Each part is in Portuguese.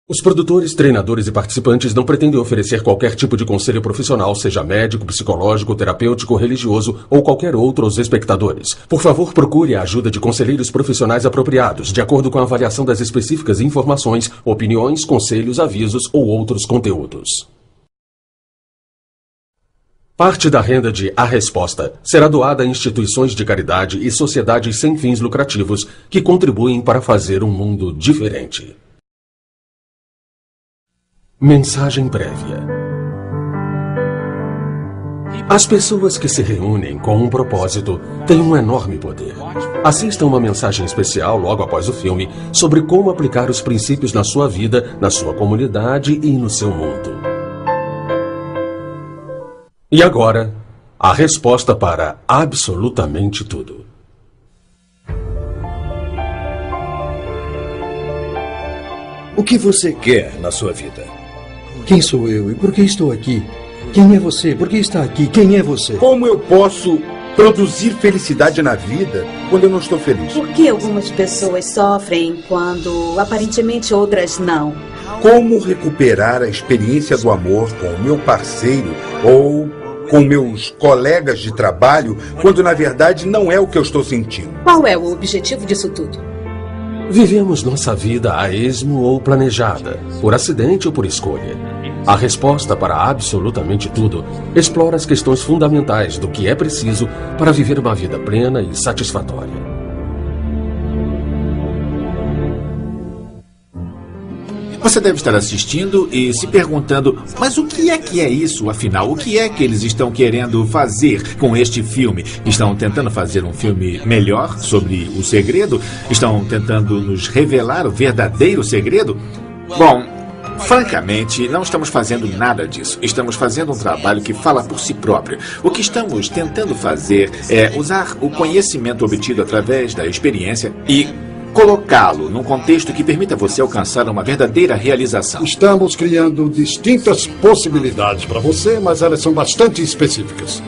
Os produtores, treinadores e participantes não pretendem oferecer qualquer tipo de conselho profissional, seja médico, psicológico, terapêutico, religioso ou qualquer outro aos espectadores. Por favor, procure a ajuda de conselheiros profissionais apropriados, de acordo com a avaliação das específicas informações, opiniões, conselhos, avisos ou outros conteúdos. Parte da renda de A Resposta será doada a instituições de caridade e sociedades sem fins lucrativos que contribuem para fazer um mundo diferente. Mensagem prévia. As pessoas que se reúnem com um propósito têm um enorme poder. Assista uma mensagem especial logo após o filme sobre como aplicar os princípios na sua vida, na sua comunidade e no seu mundo. E agora, a resposta para absolutamente tudo. O que você quer na sua vida? Quem sou eu e por que estou aqui? Quem é você? Por que está aqui? Quem é você? Como eu posso produzir felicidade na vida quando eu não estou feliz? Por que algumas pessoas sofrem quando aparentemente outras não? Como recuperar a experiência do amor com o meu parceiro ou com meus colegas de trabalho quando na verdade não é o que eu estou sentindo? Qual é o objetivo disso tudo? Vivemos nossa vida a esmo ou planejada, por acidente ou por escolha. A resposta para absolutamente tudo explora as questões fundamentais do que é preciso para viver uma vida plena e satisfatória. Você deve estar assistindo e se perguntando, mas o que é isso, afinal? O que é que eles estão querendo fazer com este filme? Estão tentando fazer um filme melhor sobre o segredo? Estão tentando nos revelar o verdadeiro segredo? Bom, francamente, não estamos fazendo nada disso. Estamos fazendo um trabalho que fala por si próprio. O que estamos tentando fazer é usar o conhecimento obtido através da experiência e colocá-lo num contexto que permita você alcançar uma verdadeira realização. Estamos criando distintas possibilidades para você, mas elas são bastante específicas.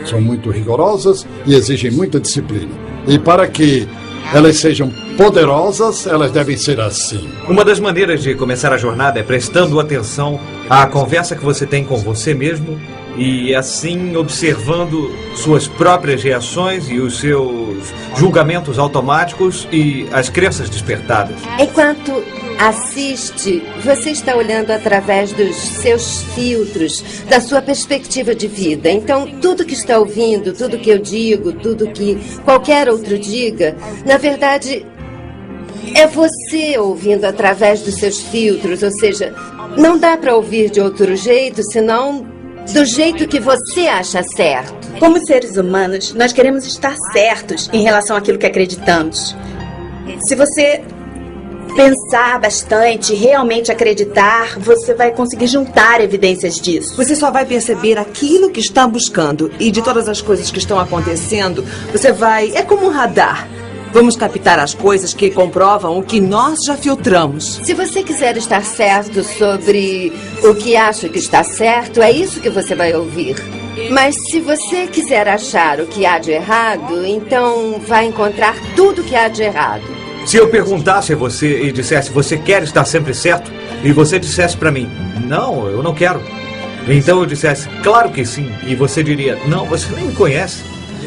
São muito rigorosas e exigem muita disciplina. E para que elas sejam poderosas, elas devem ser assim. Uma das maneiras de começar a jornada é prestando atenção à conversa que você tem com você mesmo e assim observando suas próprias reações e os seus julgamentos automáticos e as crenças despertadas. Enquanto assiste, você está olhando através dos seus filtros, da sua perspectiva de vida. Então, tudo que está ouvindo, tudo que eu digo, tudo que qualquer outro diga, na verdade, é você ouvindo através dos seus filtros. Ou seja, não dá para ouvir de outro jeito, senão do jeito que você acha certo. Como seres humanos, nós queremos estar certos em relação àquilo que acreditamos. Se você pensar bastante, realmente acreditar, você vai conseguir juntar evidências disso. Você só vai perceber aquilo que está buscando e de todas as coisas que estão acontecendo, você vai... É como um radar. Vamos captar as coisas que comprovam o que nós já filtramos. Se você quiser estar certo sobre o que acha que está certo, é isso que você vai ouvir. Mas se você quiser achar o que há de errado, então vai encontrar tudo que há de errado. Se eu perguntasse a você e dissesse, você quer estar sempre certo? E você dissesse para mim, não, eu não quero. Então eu dissesse, claro que sim. E você diria, não, você nem me conhece.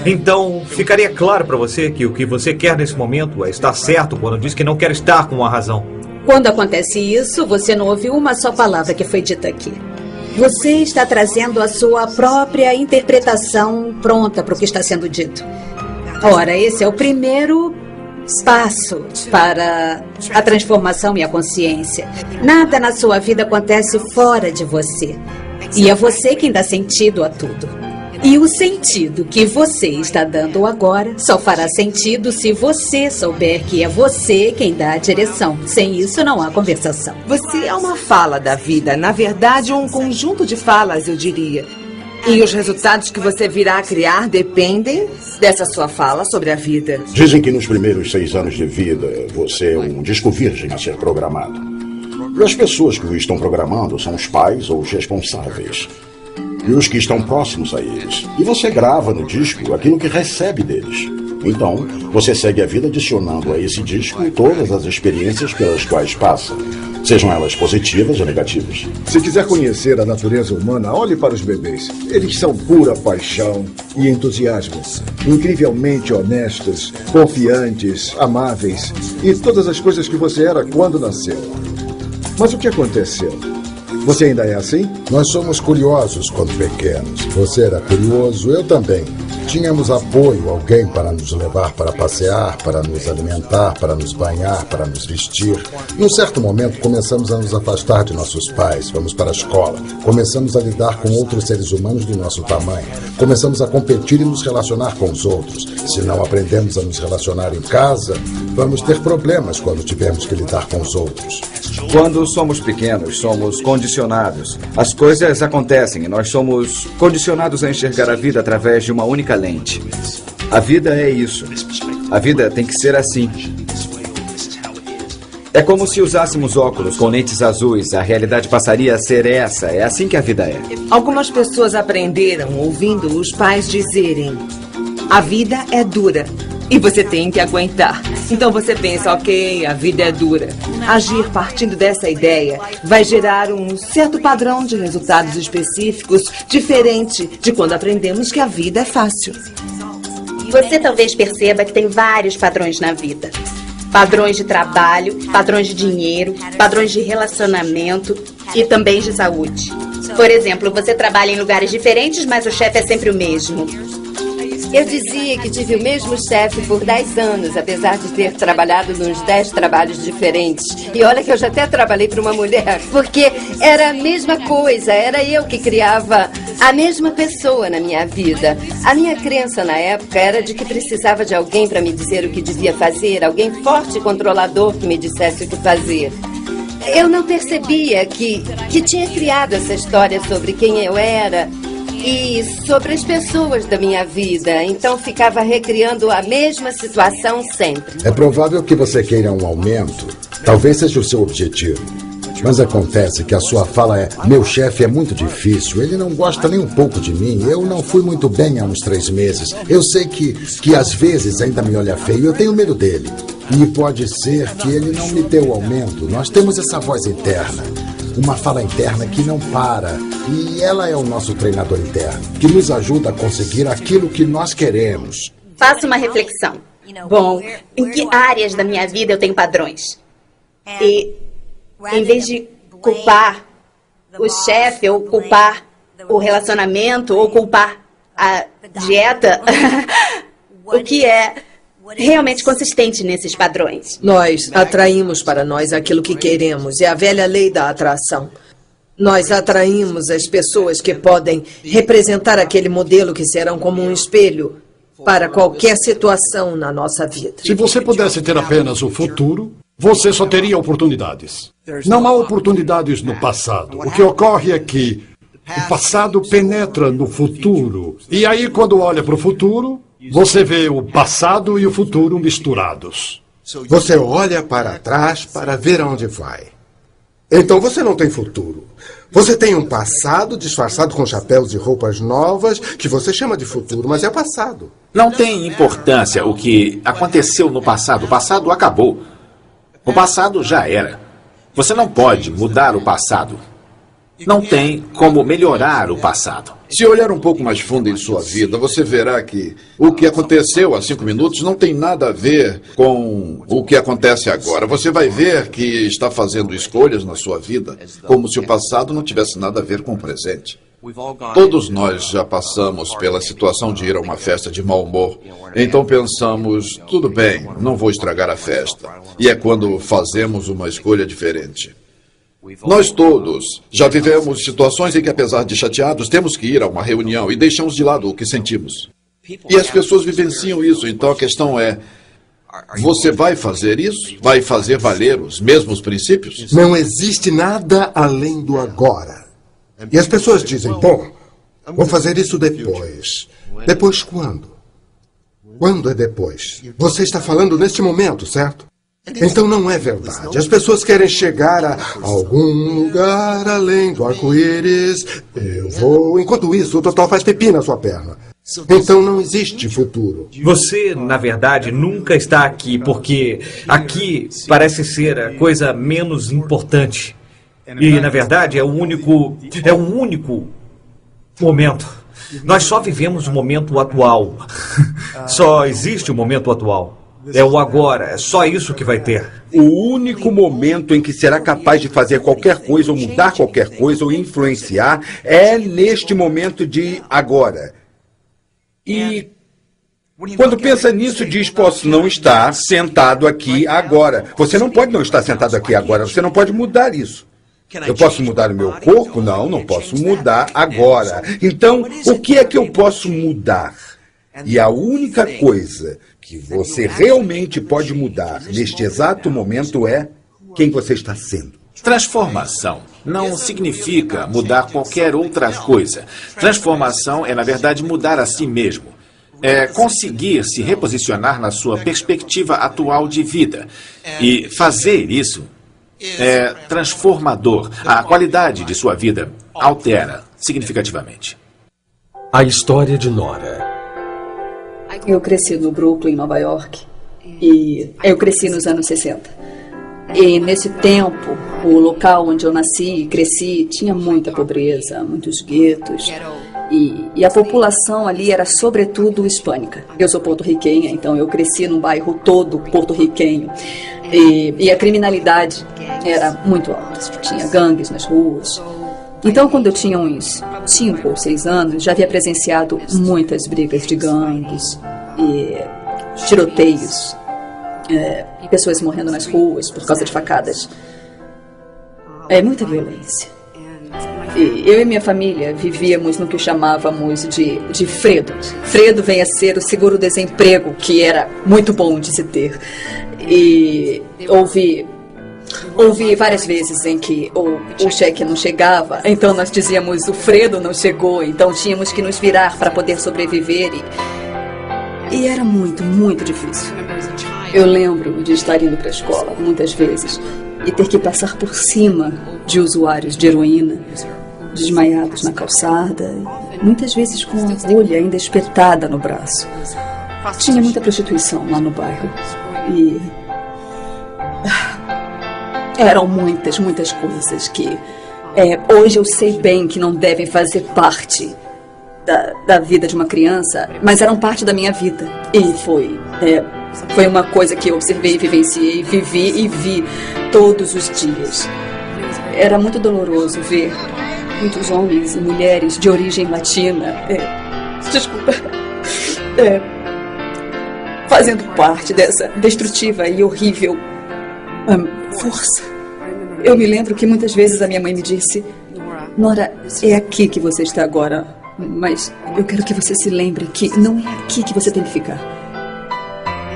Então, ficaria claro para você que o que você quer nesse momento é estar certo quando diz que não quer estar com a razão. Quando acontece isso, você não ouviu uma só palavra que foi dita aqui. Você está trazendo a sua própria interpretação pronta para o que está sendo dito. Ora, esse é o primeiro passo para a transformação e a consciência. Nada na sua vida acontece fora de você. E é você quem dá sentido a tudo. E o sentido que você está dando agora só fará sentido se você souber que é você quem dá a direção. Sem isso, não há conversação. Você é uma fala da vida. Na verdade, um conjunto de falas, eu diria. E os resultados que você virá a criar dependem dessa sua fala sobre a vida. Dizem que nos primeiros 6 anos de vida, você é um disco virgem a ser programado. E as pessoas que o estão programando são os pais ou os responsáveis. E os que estão próximos a eles. E você grava no disco aquilo que recebe deles. Então, você segue a vida adicionando a esse disco todas as experiências pelas quais passa, sejam elas positivas ou negativas. Se quiser conhecer a natureza humana, olhe para os bebês. Eles são pura paixão e entusiasmo. Incrivelmente honestos, confiantes, amáveis e todas as coisas que você era quando nasceu. Mas o que aconteceu? Você ainda é assim? Nós somos curiosos quando pequenos. Você era curioso, eu também. Tínhamos apoio, alguém para nos levar para passear, para nos alimentar, para nos banhar, para nos vestir. Num certo momento, começamos a nos afastar de nossos pais, fomos para a escola, começamos a lidar com outros seres humanos do nosso tamanho, começamos a competir e nos relacionar com os outros. Se não aprendemos a nos relacionar em casa, vamos ter problemas quando tivermos que lidar com os outros. Quando somos pequenos, somos condicionados. As coisas acontecem e nós somos condicionados a enxergar a vida através de uma única lente. A vida é isso. A vida tem que ser assim. É como se usássemos óculos com lentes azuis. A realidade passaria a ser essa. É assim que a vida é. Algumas pessoas aprenderam ouvindo os pais dizerem: a vida é dura e você tem que aguentar. Então você pensa, ok, a vida é dura. Agir partindo dessa ideia vai gerar um certo padrão de resultados específicos, diferente de quando aprendemos que a vida é fácil. Você talvez perceba que tem vários padrões na vida. Padrões de trabalho, padrões de dinheiro, padrões de relacionamento e também de saúde. Por exemplo, você trabalha em lugares diferentes, mas o chefe é sempre o mesmo. Eu dizia que tive o mesmo chefe por 10 anos, apesar de ter trabalhado nos 10 trabalhos diferentes. E olha que eu já até trabalhei para uma mulher, porque era a mesma coisa, era eu que criava a mesma pessoa na minha vida. A minha crença na época era de que precisava de alguém para me dizer o que devia fazer, alguém forte e controlador que me dissesse o que fazer. Eu não percebia que tinha criado essa história sobre quem eu era e sobre as pessoas da minha vida. Então ficava recriando a mesma situação sempre. É provável que você queira um aumento. Talvez seja o seu objetivo. Mas acontece que a sua fala é: meu chefe é muito difícil, ele não gosta nem um pouco de mim, eu não fui muito bem há uns 3 meses. Eu sei que às vezes ainda me olha feio, eu tenho medo dele. E pode ser que ele não me dê o aumento. Nós temos essa voz interna. Uma fala interna que não para. E ela é o nosso treinador interno, que nos ajuda a conseguir aquilo que nós queremos. Faça uma reflexão. Bom, em que áreas da minha vida eu tenho padrões? E, em vez de culpar o chefe, ou culpar o relacionamento, ou culpar a dieta, o que é realmente consistente nesses padrões? Nós atraímos para nós aquilo que queremos. É a velha lei da atração. Nós atraímos as pessoas que podem representar aquele modelo que serão como um espelho para qualquer situação na nossa vida. Se você pudesse ter apenas o futuro, você só teria oportunidades. Não há oportunidades no passado. O que ocorre é que o passado penetra no futuro. E aí, quando olha para o futuro, você vê o passado e o futuro misturados. Você olha para trás para ver aonde vai. Então você não tem futuro. Você tem um passado disfarçado com chapéus e roupas novas que você chama de futuro, mas é passado. Não tem importância o que aconteceu no passado. O passado acabou. O passado já era. Você não pode mudar o passado. Não tem como melhorar o passado. Se olhar um pouco mais fundo em sua vida, você verá que o que aconteceu há 5 minutos não tem nada a ver com o que acontece agora. Você vai ver que está fazendo escolhas na sua vida como se o passado não tivesse nada a ver com o presente. Todos nós já passamos pela situação de ir a uma festa de mau humor. Então pensamos, tudo bem, não vou estragar a festa. E é quando fazemos uma escolha diferente. Nós todos já vivemos situações em que, apesar de chateados, temos que ir a uma reunião e deixamos de lado o que sentimos. E as pessoas vivenciam isso. Então a questão é, você vai fazer isso? Vai fazer valer os mesmos princípios? Não existe nada além do agora. E as pessoas dizem, bom, vou fazer isso depois. Depois quando? Quando é depois? Você está falando neste momento, certo? Então não é verdade. As pessoas querem chegar a algum lugar além do arco-íris. Eu vou. Enquanto isso, o Total faz pipi na sua perna. Então não existe futuro. Você, na verdade, nunca está aqui, porque aqui parece ser a coisa menos importante. E, na verdade, é o único momento. Nós só vivemos o momento atual. Só existe o momento atual. É o agora, é só isso que vai ter. O único momento em que será capaz de fazer qualquer coisa, ou mudar qualquer coisa, ou influenciar, é neste momento de agora. E quando pensa nisso, diz, posso não estar sentado aqui agora. Você não pode não estar sentado aqui agora, você não pode mudar isso. Eu posso mudar o meu corpo? Não, não posso mudar agora. Então, o que é que eu posso mudar? E a única coisa que você realmente pode mudar neste exato momento é quem você está sendo. Transformação não significa mudar qualquer outra coisa. Transformação é, na verdade, mudar a si mesmo. É conseguir se reposicionar na sua perspectiva atual de vida. E fazer isso é transformador. A qualidade de sua vida altera significativamente. A história de Nora. Eu cresci no Brooklyn, Nova York. E eu cresci nos anos 60. E nesse tempo, o local onde eu nasci e cresci tinha muita pobreza, muitos guetos. E a população ali era sobretudo hispânica. Eu sou porto-riquenha, então eu cresci num bairro todo porto-riquenho. E a criminalidade era muito alta. Tinha gangues nas ruas. Então, quando eu tinha uns 5 ou 6 anos, já havia presenciado muitas brigas de gangues e tiroteios. Pessoas morrendo nas ruas por causa de facadas. Muita violência. E eu e minha família vivíamos no que chamávamos de Fredo. Fredo vem a ser o seguro-desemprego, que era muito bom de se ter. E houve várias vezes em que o cheque não chegava, então nós dizíamos, o Fredo não chegou, então tínhamos que nos virar para poder sobreviver. E era muito, muito difícil. Eu lembro de estar indo para a escola muitas vezes e ter que passar por cima de usuários de heroína, desmaiados na calçada, muitas vezes com a agulha ainda espetada no braço. Tinha muita prostituição lá no bairro e eram muitas, muitas coisas que hoje eu sei bem que não devem fazer parte da vida de uma criança, mas eram parte da minha vida. E foi uma coisa que eu observei, vivenciei, vivi e vi todos os dias. Era muito doloroso ver muitos homens e mulheres de origem latina, fazendo parte dessa destrutiva e horrível força. Eu me lembro que muitas vezes a minha mãe me disse, Nora, é aqui que você está agora, mas eu quero que você se lembre que não é aqui que você tem que ficar.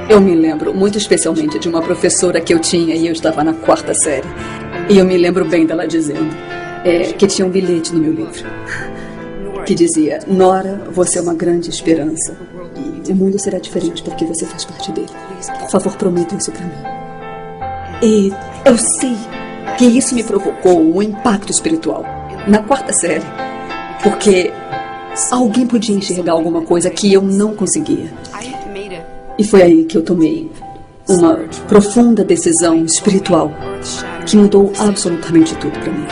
Eu me lembro muito especialmente de uma professora que eu tinha e eu estava na 4ª série. E eu me lembro bem dela dizendo que tinha um bilhete no meu livro que dizia, Nora, você é uma grande esperança e o mundo será diferente porque você faz parte dele. Por favor, prometa isso para mim. E eu sei que isso me provocou um impacto espiritual na 4ª série, porque alguém podia enxergar alguma coisa que eu não conseguia. E foi aí que eu tomei uma profunda decisão espiritual que mudou absolutamente tudo para mim.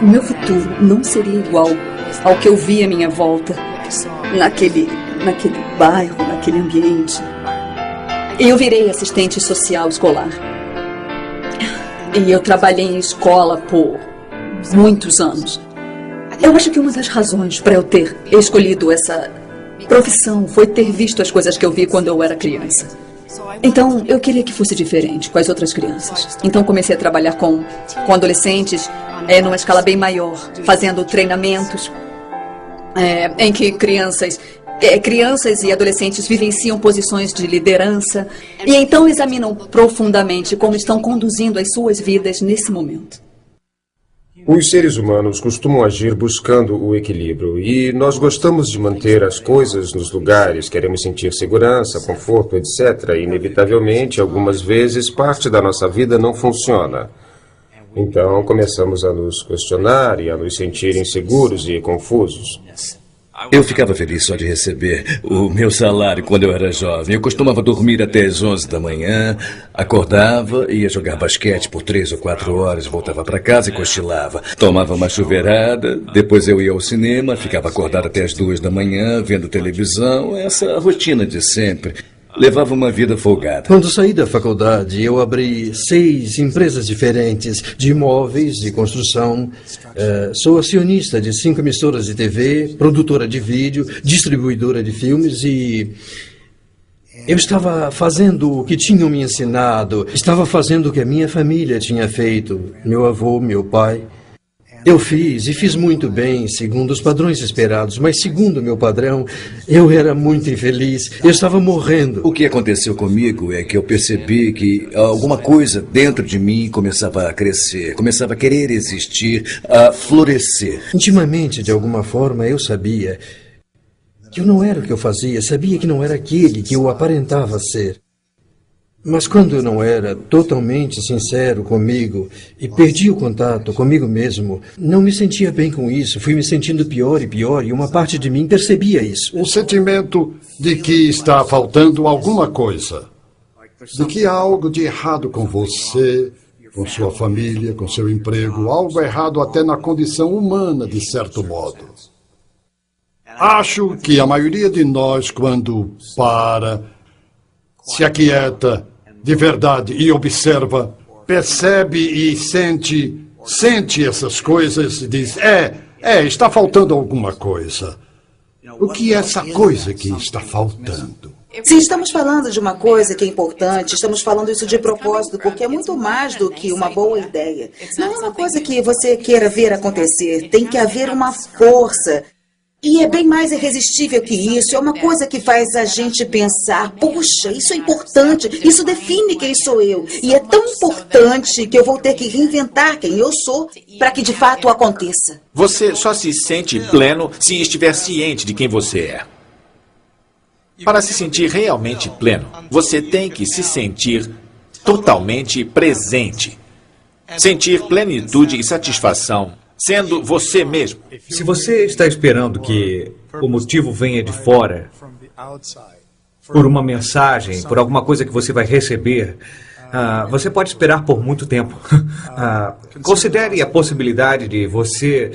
O meu futuro não seria igual ao que eu via à minha volta, naquele bairro, naquele ambiente. E eu virei assistente social escolar. E eu trabalhei em escola por muitos anos. Eu acho que uma das razões para eu ter escolhido essa profissão foi ter visto as coisas que eu vi quando eu era criança. Então, eu queria que fosse diferente com as outras crianças. Então, comecei a trabalhar com adolescentes numa escala bem maior, fazendo treinamentos em que crianças e adolescentes vivenciam posições de liderança e então examinam profundamente como estão conduzindo as suas vidas nesse momento. Os seres humanos costumam agir buscando o equilíbrio e nós gostamos de manter as coisas nos lugares, queremos sentir segurança, conforto, etc. E, inevitavelmente, algumas vezes, parte da nossa vida não funciona. Então, começamos a nos questionar e a nos sentir inseguros e confusos. Eu ficava feliz só de receber o meu salário quando eu era jovem. Eu costumava dormir até as 11 da manhã, acordava, ia jogar basquete por 3 ou 4 horas, voltava para casa e cochilava. Tomava uma chuveirada, depois eu ia ao cinema, ficava acordado até as 2 da manhã, vendo televisão, essa rotina de sempre. Levava uma vida folgada. Quando saí da faculdade, eu abri 6 empresas diferentes de imóveis, de construção. Sou acionista de 5 emissoras de TV, produtora de vídeo, distribuidora de filmes e... eu estava fazendo o que tinham me ensinado, estava fazendo o que a minha família tinha feito, meu avô, meu pai. Eu fiz muito bem, segundo os padrões esperados, mas segundo o meu padrão, eu era muito infeliz, eu estava morrendo. O que aconteceu comigo é que eu percebi que alguma coisa dentro de mim começava a crescer, começava a querer existir, a florescer. Intimamente, de alguma forma, eu sabia que eu não era o que eu fazia, sabia que não era aquele que eu aparentava ser. Mas quando eu não era totalmente sincero comigo e perdi o contato comigo mesmo, não me sentia bem com isso, fui me sentindo pior e uma parte de mim percebia isso. Um sentimento de que está faltando alguma coisa, de que há algo de errado com você, com sua família, com seu emprego, algo errado até na condição humana, de certo modo. Acho que a maioria de nós, quando se aquieta de verdade e observa, percebe e sente essas coisas e diz, está faltando alguma coisa. O que é essa coisa que está faltando? Se estamos falando de uma coisa que é importante, estamos falando isso de propósito, porque é muito mais do que uma boa ideia. Não é uma coisa que você queira ver acontecer, tem que haver uma força. E é bem mais irresistível que isso, é uma coisa que faz a gente pensar, puxa, isso é importante, isso define quem sou eu. E é tão importante que eu vou ter que reinventar quem eu sou para que de fato aconteça. Você só se sente pleno se estiver ciente de quem você é. Para se sentir realmente pleno, você tem que se sentir totalmente presente. Sentir plenitude e satisfação sendo você mesmo. Se você está esperando que o motivo venha de fora, por uma mensagem, por alguma coisa que você vai receber, você pode esperar por muito tempo. Considere a possibilidade de você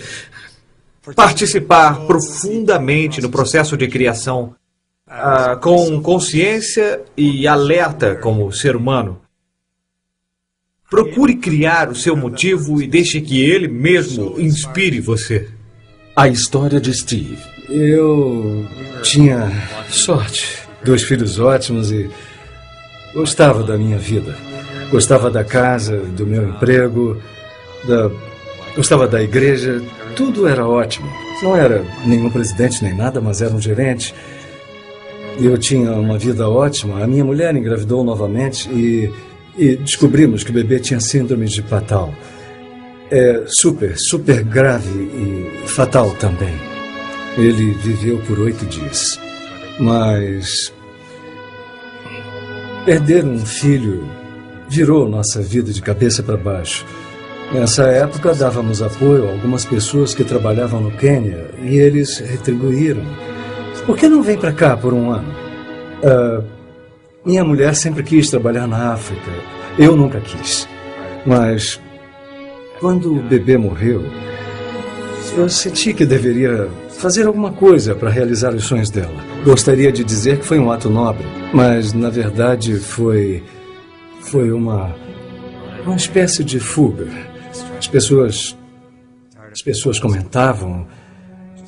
participar profundamente no processo de criação, com consciência e alerta como ser humano. Procure criar o seu motivo e deixe que ele mesmo inspire você. A história de Steve. Eu tinha sorte, 2 filhos ótimos e gostava da minha vida. Gostava da casa, do meu emprego, gostava da igreja, tudo era ótimo. Não era nenhum presidente nem nada, mas era um gerente. E eu tinha uma vida ótima. A minha mulher engravidou novamente e descobrimos que o bebê tinha síndrome de Patal. É super grave e fatal também. Ele viveu por 8 dias. Mas perder um filho virou nossa vida de cabeça para baixo. Nessa época, dávamos apoio a algumas pessoas que trabalhavam no Quênia e eles retribuíram. Por que não vem para cá por um ano? Minha mulher sempre quis trabalhar na África. Eu nunca quis. Mas, quando o bebê morreu, eu senti que deveria fazer alguma coisa para realizar os sonhos dela. Gostaria de dizer que foi um ato nobre, mas, na verdade, foi uma espécie de fuga. As pessoas comentavam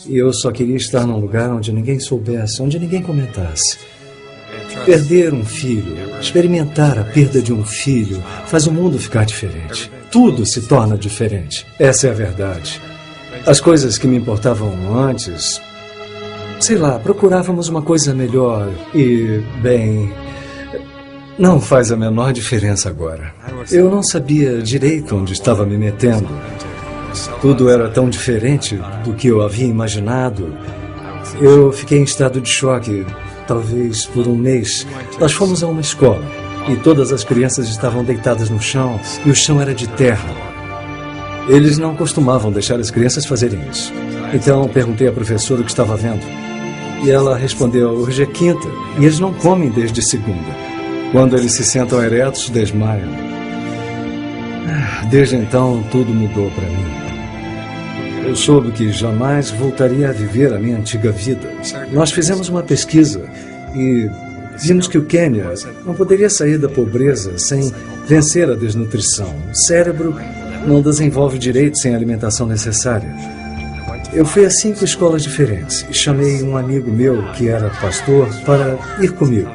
e eu só queria estar num lugar onde ninguém soubesse, onde ninguém comentasse. Perder um filho, experimentar a perda de um filho, faz o mundo ficar diferente. Tudo se torna diferente. Essa é a verdade. As coisas que me importavam antes, sei lá, procurávamos uma coisa melhor e, bem, não faz a menor diferença agora. Eu não sabia direito onde estava me metendo. Tudo era tão diferente do que eu havia imaginado. Eu fiquei em estado de choque, talvez por um mês. Nós fomos a uma escola e todas as crianças estavam deitadas no chão e o chão era de terra. Eles não costumavam deixar as crianças fazerem isso. Então perguntei à professora o que estava vendo. E ela respondeu, hoje é quinta e eles não comem desde segunda. Quando eles se sentam eretos, desmaiam. Desde então, tudo mudou para mim. Eu soube que jamais voltaria a viver a minha antiga vida. Nós fizemos uma pesquisa e vimos que o Quênia não poderia sair da pobreza sem vencer a desnutrição. O cérebro não desenvolve direito sem a alimentação necessária. Eu fui a 5 escolas diferentes e chamei um amigo meu, que era pastor, para ir comigo.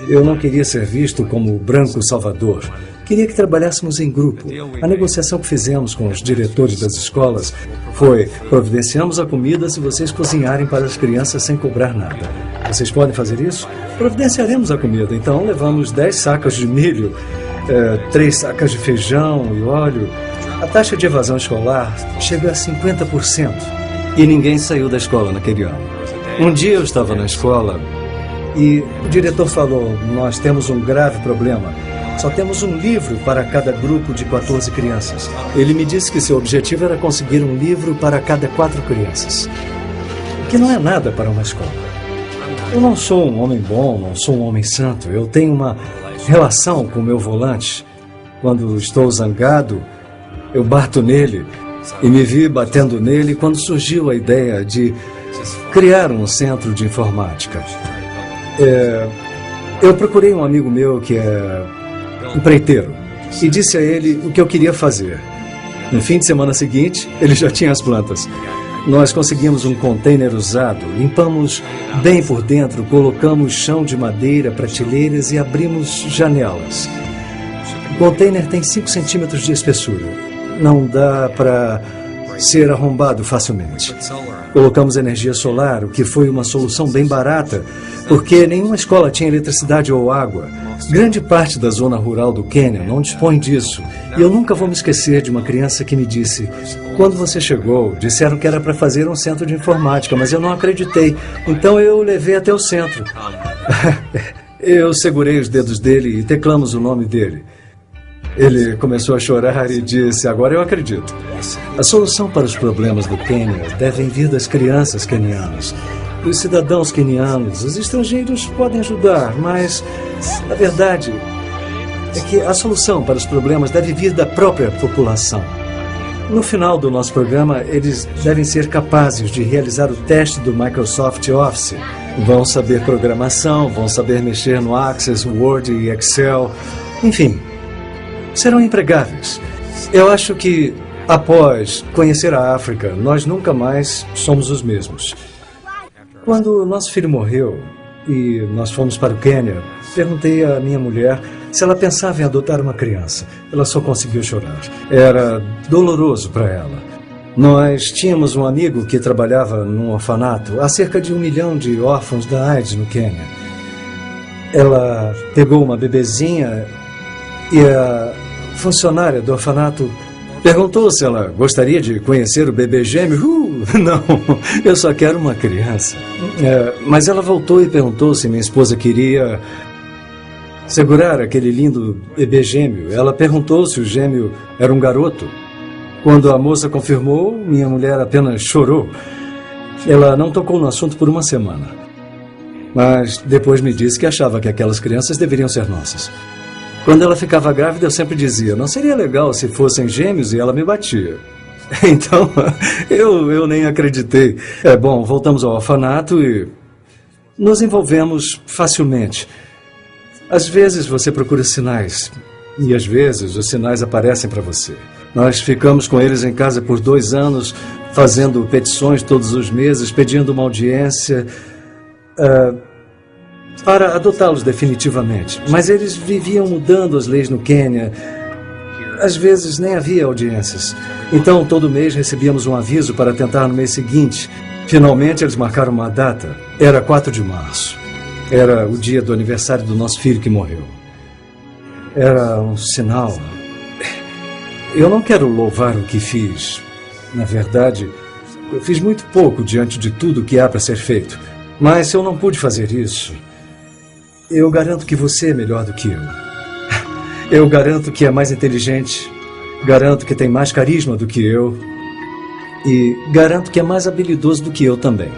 Eu não queria ser visto como o branco salvador. Queria que trabalhássemos em grupo. A negociação que fizemos com os diretores das escolas foi: providenciamos a comida se vocês cozinharem para as crianças sem cobrar nada. Vocês podem fazer isso? Providenciaremos a comida. Então levamos 10 sacas de milho, 3 sacas de feijão e óleo. A taxa de evasão escolar chegou a 50%. E ninguém saiu da escola naquele ano. Um dia eu estava na escola e o diretor falou: nós temos um grave problema. Só temos um livro para cada grupo de 14 crianças. Ele me disse que seu objetivo era conseguir um livro para cada 4 crianças. O que não é nada para uma escola. Eu não sou um homem bom, não sou um homem santo. Eu tenho uma relação com o meu volante. Quando estou zangado, eu bato nele. E me vi batendo nele quando surgiu a ideia de criar um centro de informática. Eu procurei um amigo meu que é empreiteiro e disse a ele o que eu queria fazer. No fim de semana seguinte, ele já tinha as plantas. Nós conseguimos um container usado, limpamos bem por dentro, colocamos chão de madeira, prateleiras e abrimos janelas. O container tem 5 centímetros de espessura. Não dá para ser arrombado facilmente. Colocamos energia solar, o que foi uma solução bem barata, porque nenhuma escola tinha eletricidade ou água. Grande parte da zona rural do Quênia não dispõe disso. E eu nunca vou me esquecer de uma criança que me disse: quando você chegou, disseram que era para fazer um centro de informática, mas eu não acreditei. Então eu o levei até o centro. Eu segurei os dedos dele e teclamos o nome dele. Ele começou a chorar e disse: agora eu acredito. A solução para os problemas do Quênia devem vir das crianças quenianas, dos cidadãos quenianos. Os estrangeiros podem ajudar, mas a verdade é que a solução para os problemas deve vir da própria população. No final do nosso programa, eles devem ser capazes de realizar o teste do Microsoft Office. Vão saber programação, vão saber mexer no Access, Word e Excel. Enfim, serão empregáveis. Eu acho que, após conhecer a África, nós nunca mais somos os mesmos. Quando nosso filho morreu e nós fomos para o Quênia, perguntei à minha mulher se ela pensava em adotar uma criança. Ela só conseguiu chorar. Era doloroso para ela. Nós tínhamos um amigo que trabalhava num orfanato. Há cerca de 1 milhão de órfãos da AIDS no Quênia. Ela pegou uma bebezinha e a funcionária do orfanato perguntou se ela gostaria de conhecer o bebê gêmeo. Não, eu só quero uma criança. Mas ela voltou e perguntou se minha esposa queria segurar aquele lindo bebê gêmeo. Ela perguntou se o gêmeo era um garoto. Quando a moça confirmou, minha mulher apenas chorou. Ela não tocou no assunto por 1 semana. Mas depois me disse que achava que aquelas crianças deveriam ser nossas. Quando ela ficava grávida, eu sempre dizia: não seria legal se fossem gêmeos, e ela me batia. Então, eu nem acreditei. Bom, voltamos ao orfanato e nos envolvemos facilmente. Às vezes você procura sinais, e às vezes os sinais aparecem para você. Nós ficamos com eles em casa por 2 anos, fazendo petições todos os meses, pedindo uma audiência para adotá-los definitivamente. Mas eles viviam mudando as leis no Quênia. Às vezes nem havia audiências. Então, todo mês recebíamos um aviso para tentar no mês seguinte. Finalmente, eles marcaram uma data. Era 4 de março. Era o dia do aniversário do nosso filho que morreu. Era um sinal. Eu não quero louvar o que fiz. Na verdade, eu fiz muito pouco diante de tudo que há para ser feito. Mas se eu não pude fazer isso, eu garanto que você é melhor do que eu. Eu garanto que é mais inteligente. Garanto que tem mais carisma do que eu. E garanto que é mais habilidoso do que eu também.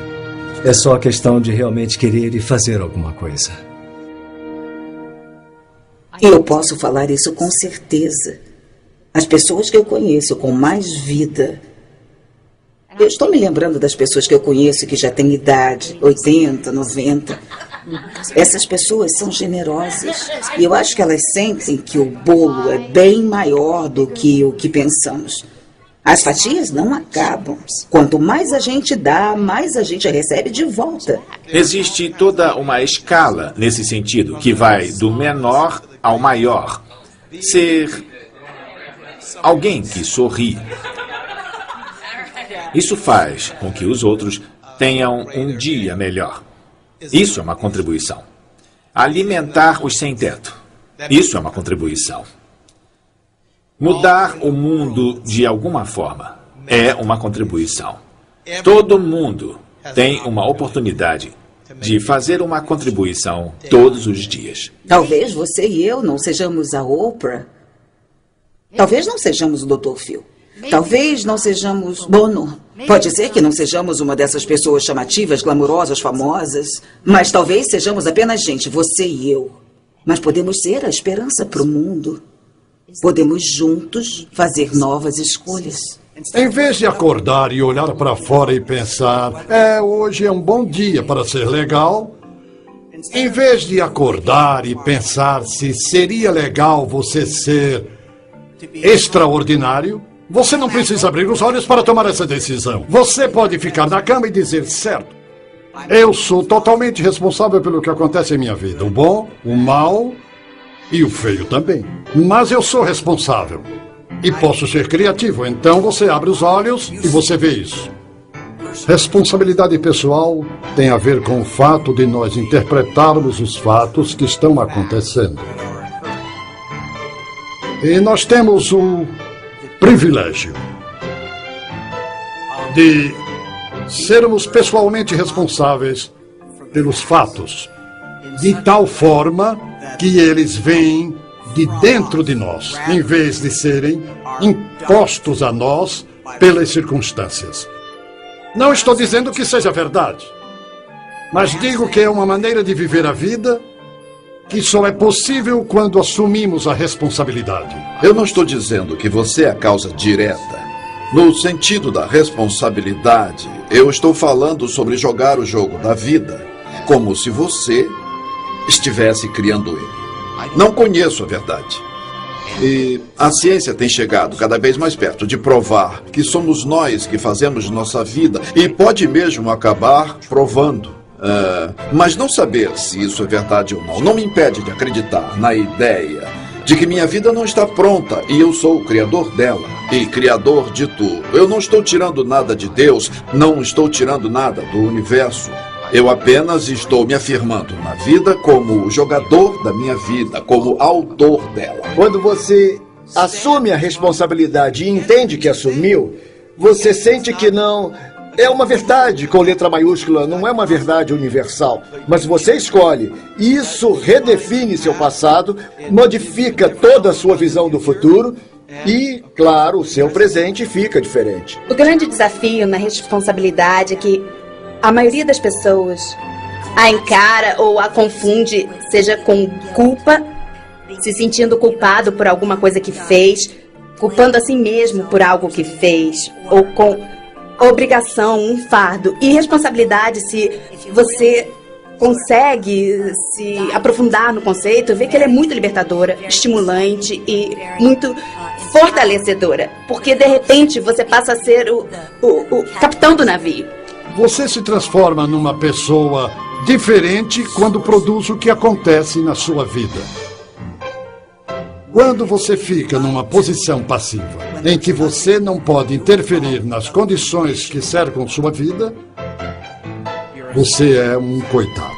É só a questão de realmente querer e fazer alguma coisa. Eu posso falar isso com certeza. As pessoas que eu conheço com mais vida... Eu estou me lembrando das pessoas que eu conheço que já têm idade, 80, 90. Essas pessoas são generosas. E eu acho que elas sentem que o bolo é bem maior do que o que pensamos. As fatias não acabam. Quanto mais a gente dá, mais a gente recebe de volta. Existe toda uma escala nesse sentido, que vai do menor ao maior. Ser alguém que sorri. Isso faz com que os outros tenham um dia melhor. Isso é uma contribuição. Alimentar os sem-teto. Isso é uma contribuição. Mudar o mundo de alguma forma é uma contribuição. Todo mundo tem uma oportunidade de fazer uma contribuição todos os dias. Talvez você e eu não sejamos a Oprah. Talvez não sejamos o Dr. Phil. Talvez não sejamos Bono. Pode ser que não sejamos uma dessas pessoas chamativas, glamourosas, famosas. Mas talvez sejamos apenas gente, você e eu. Mas podemos ser a esperança para o mundo. Podemos juntos fazer novas escolhas. Em vez de acordar e olhar para fora e pensar, hoje é um bom dia para ser legal. Em vez de acordar e pensar se seria legal você ser extraordinário, você não precisa abrir os olhos para tomar essa decisão. Você pode ficar na cama e dizer, certo, eu sou totalmente responsável pelo que acontece em minha vida. O bom, o mal e o feio também. Mas eu sou responsável. E posso ser criativo. Então você abre os olhos e você vê isso. Responsabilidade pessoal tem a ver com o fato de nós interpretarmos os fatos que estão acontecendo. E nós temos o privilégio de sermos pessoalmente responsáveis pelos fatos, de tal forma que eles vêm de dentro de nós, em vez de serem impostos a nós pelas circunstâncias. Não estou dizendo que seja verdade, mas digo que é uma maneira de viver a vida que só é possível quando assumimos a responsabilidade. Eu não estou dizendo que você é a causa direta. No sentido da responsabilidade, eu estou falando sobre jogar o jogo da vida, como se você estivesse criando ele. Não conheço a verdade. E a ciência tem chegado cada vez mais perto de provar que somos nós que fazemos nossa vida e pode mesmo acabar provando. Mas não saber se isso é verdade ou não me impede de acreditar na ideia de que minha vida não está pronta e eu sou o criador dela e criador de tudo. Eu não estou tirando nada de Deus, não estou tirando nada do universo. Eu apenas estou me afirmando na vida como o jogador da minha vida, como autor dela. Quando você assume a responsabilidade e entende que assumiu, você sente que não... É uma verdade com letra maiúscula, não é uma verdade universal. Mas você escolhe. Isso redefine seu passado, modifica toda a sua visão do futuro e, claro, o seu presente fica diferente. O grande desafio na responsabilidade é que a maioria das pessoas a encara ou a confunde, seja com culpa, se sentindo culpado por alguma coisa que fez, culpando a si mesmo por algo que fez, ou com obrigação, um fardo. E responsabilidade, se você consegue se aprofundar no conceito, vê que ele é muito libertadora, estimulante e muito fortalecedora. Porque, de repente, você passa a ser o capitão do navio. Você se transforma numa pessoa diferente quando produz o que acontece na sua vida. Quando você fica numa posição passiva, em que você não pode interferir nas condições que cercam sua vida, você é um coitado,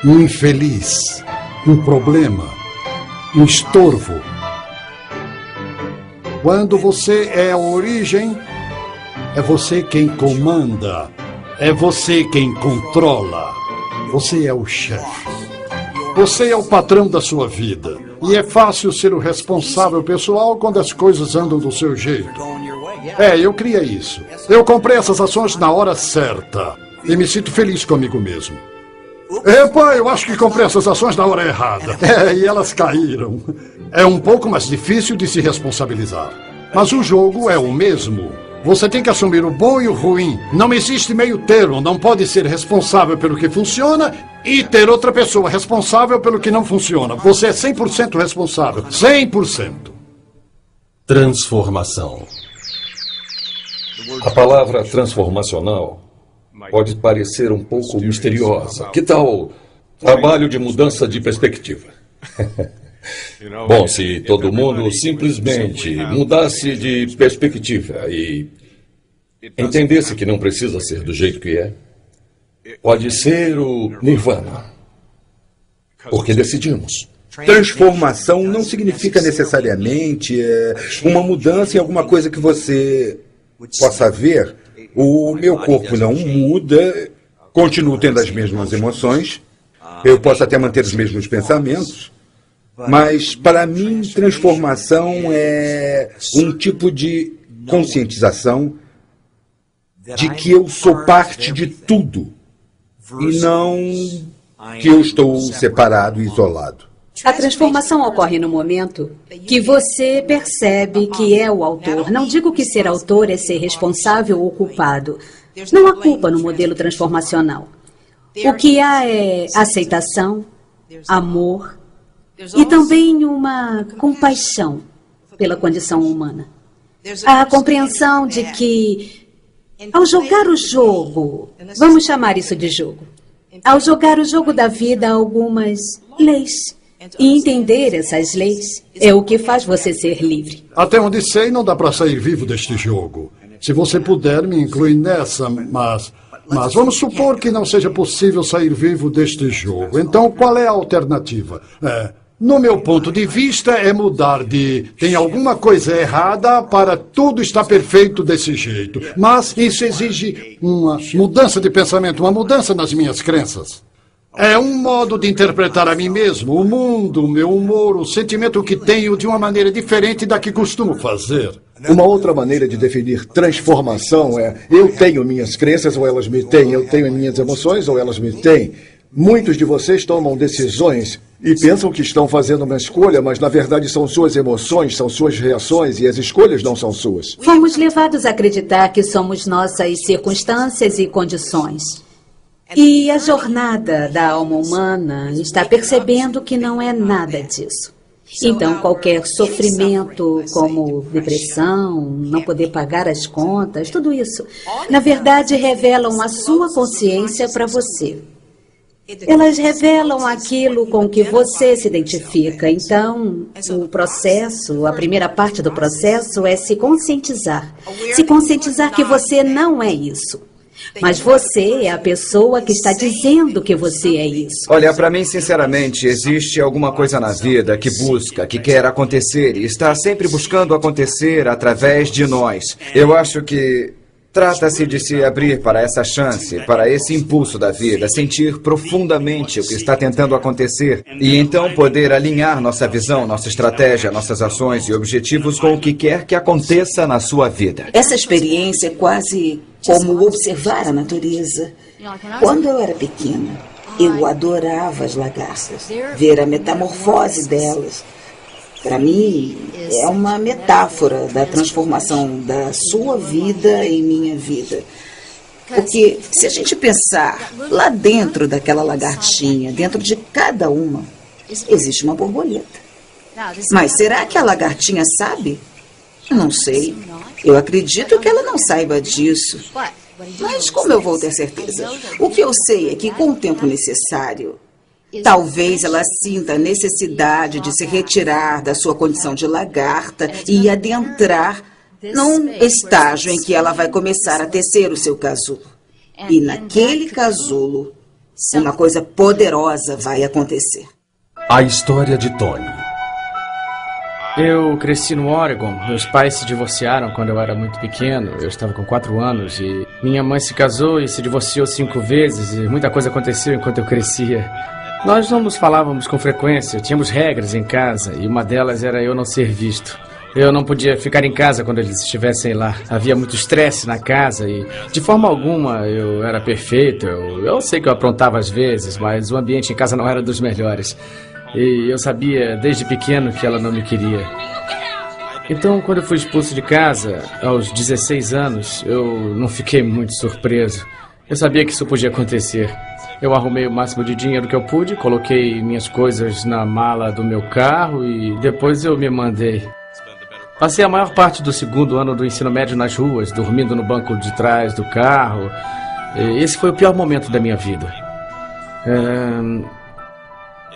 um infeliz, um problema, um estorvo. Quando você é a origem, é você quem comanda, é você quem controla, você é o chefe. Você é o patrão da sua vida. E é fácil ser o responsável pessoal quando as coisas andam do seu jeito. Eu criei isso. Eu comprei essas ações na hora certa. E me sinto feliz comigo mesmo. Epa, eu acho que comprei essas ações na hora errada. E elas caíram. É um pouco mais difícil de se responsabilizar. Mas o jogo é o mesmo. Você tem que assumir o bom e o ruim. Não existe meio termo. Não pode ser responsável pelo que funciona e ter outra pessoa responsável pelo que não funciona. Você é 100% responsável. 100%. Transformação. A palavra transformacional pode parecer um pouco misteriosa. Que tal trabalho de mudança de perspectiva? Bom, se todo mundo simplesmente mudasse de perspectiva e entendesse que não precisa ser do jeito que é, pode ser o Nirvana. Porque decidimos. Transformação não significa necessariamente uma mudança em alguma coisa que você possa ver. O meu corpo não muda, continuo tendo as mesmas emoções, eu posso até manter os mesmos pensamentos, mas para mim transformação é um tipo de conscientização de que eu sou parte de tudo e não que eu estou separado e isolado. A transformação ocorre no momento que você percebe que é o autor. Não digo que ser autor é ser responsável ou culpado. Não há culpa no modelo transformacional. O que há é aceitação, amor e também uma compaixão pela condição humana. A compreensão de que, ao jogar o jogo, vamos chamar isso de jogo, ao jogar o jogo da vida, há algumas leis. E entender essas leis é o que faz você ser livre. Até onde sei, não dá para sair vivo deste jogo. Se você puder, me inclui nessa, mas vamos supor que não seja possível sair vivo deste jogo. Então, qual é a alternativa? No meu ponto de vista, é mudar de tem alguma coisa errada para tudo está perfeito desse jeito. Mas isso exige uma mudança de pensamento, uma mudança nas minhas crenças. É um modo de interpretar a mim mesmo, o mundo, o meu humor, o sentimento que tenho de uma maneira diferente da que costumo fazer. Uma outra maneira de definir transformação é eu tenho minhas crenças ou elas me têm, eu tenho minhas emoções ou elas me têm. Muitos de vocês tomam decisões e pensam que estão fazendo uma escolha, mas na verdade são suas emoções, são suas reações e as escolhas não são suas. Fomos levados a acreditar que somos nossas circunstâncias e condições. E a jornada da alma humana está percebendo que não é nada disso. Então, qualquer sofrimento, como depressão, não poder pagar as contas, tudo isso, na verdade, revelam a sua consciência para você. Elas revelam aquilo com que você se identifica. Então, o processo, a primeira parte do processo é se conscientizar. Se conscientizar que você não é isso. Mas você é a pessoa que está dizendo que você é isso. Olha, para mim, sinceramente, existe alguma coisa na vida que busca, que quer acontecer e está sempre buscando acontecer através de nós. Eu acho que trata-se de se abrir para essa chance, para esse impulso da vida, sentir profundamente o que está tentando acontecer e então poder alinhar nossa visão, nossa estratégia, nossas ações e objetivos com o que quer que aconteça na sua vida. Essa experiência é quase como observar a natureza. Quando eu era pequena, eu adorava as lagartas, ver a metamorfose delas. Para mim, é uma metáfora da transformação da sua vida em minha vida. Porque se a gente pensar lá dentro daquela lagartinha, dentro de cada uma, existe uma borboleta. Mas será que a lagartinha sabe? Não sei. Eu acredito que ela não saiba disso. Mas como eu vou ter certeza? O que eu sei é que com o tempo necessário, talvez ela sinta a necessidade de se retirar da sua condição de lagarta e adentrar num estágio em que ela vai começar a tecer o seu casulo. E naquele casulo, uma coisa poderosa vai acontecer. A história de Tony. Eu cresci no Oregon. Meus pais se divorciaram quando eu era muito pequeno. Eu estava com 4 anos e minha mãe se casou e se divorciou 5 vezes e muita coisa aconteceu enquanto eu crescia. Nós não nos falávamos com frequência, tínhamos regras em casa e uma delas era eu não ser visto. Eu não podia ficar em casa quando eles estivessem lá. Havia muito estresse na casa e, de forma alguma, eu era perfeito. Eu sei que eu aprontava às vezes, mas o ambiente em casa não era dos melhores. E eu sabia, desde pequeno, que ela não me queria. Então, quando eu fui expulso de casa, aos 16 anos, eu não fiquei muito surpreso. Eu sabia que isso podia acontecer. Eu arrumei o máximo de dinheiro que eu pude, coloquei minhas coisas na mala do meu carro e depois eu me mandei. Passei a maior parte do segundo ano do ensino médio nas ruas, dormindo no banco de trás do carro. Esse foi o pior momento da minha vida.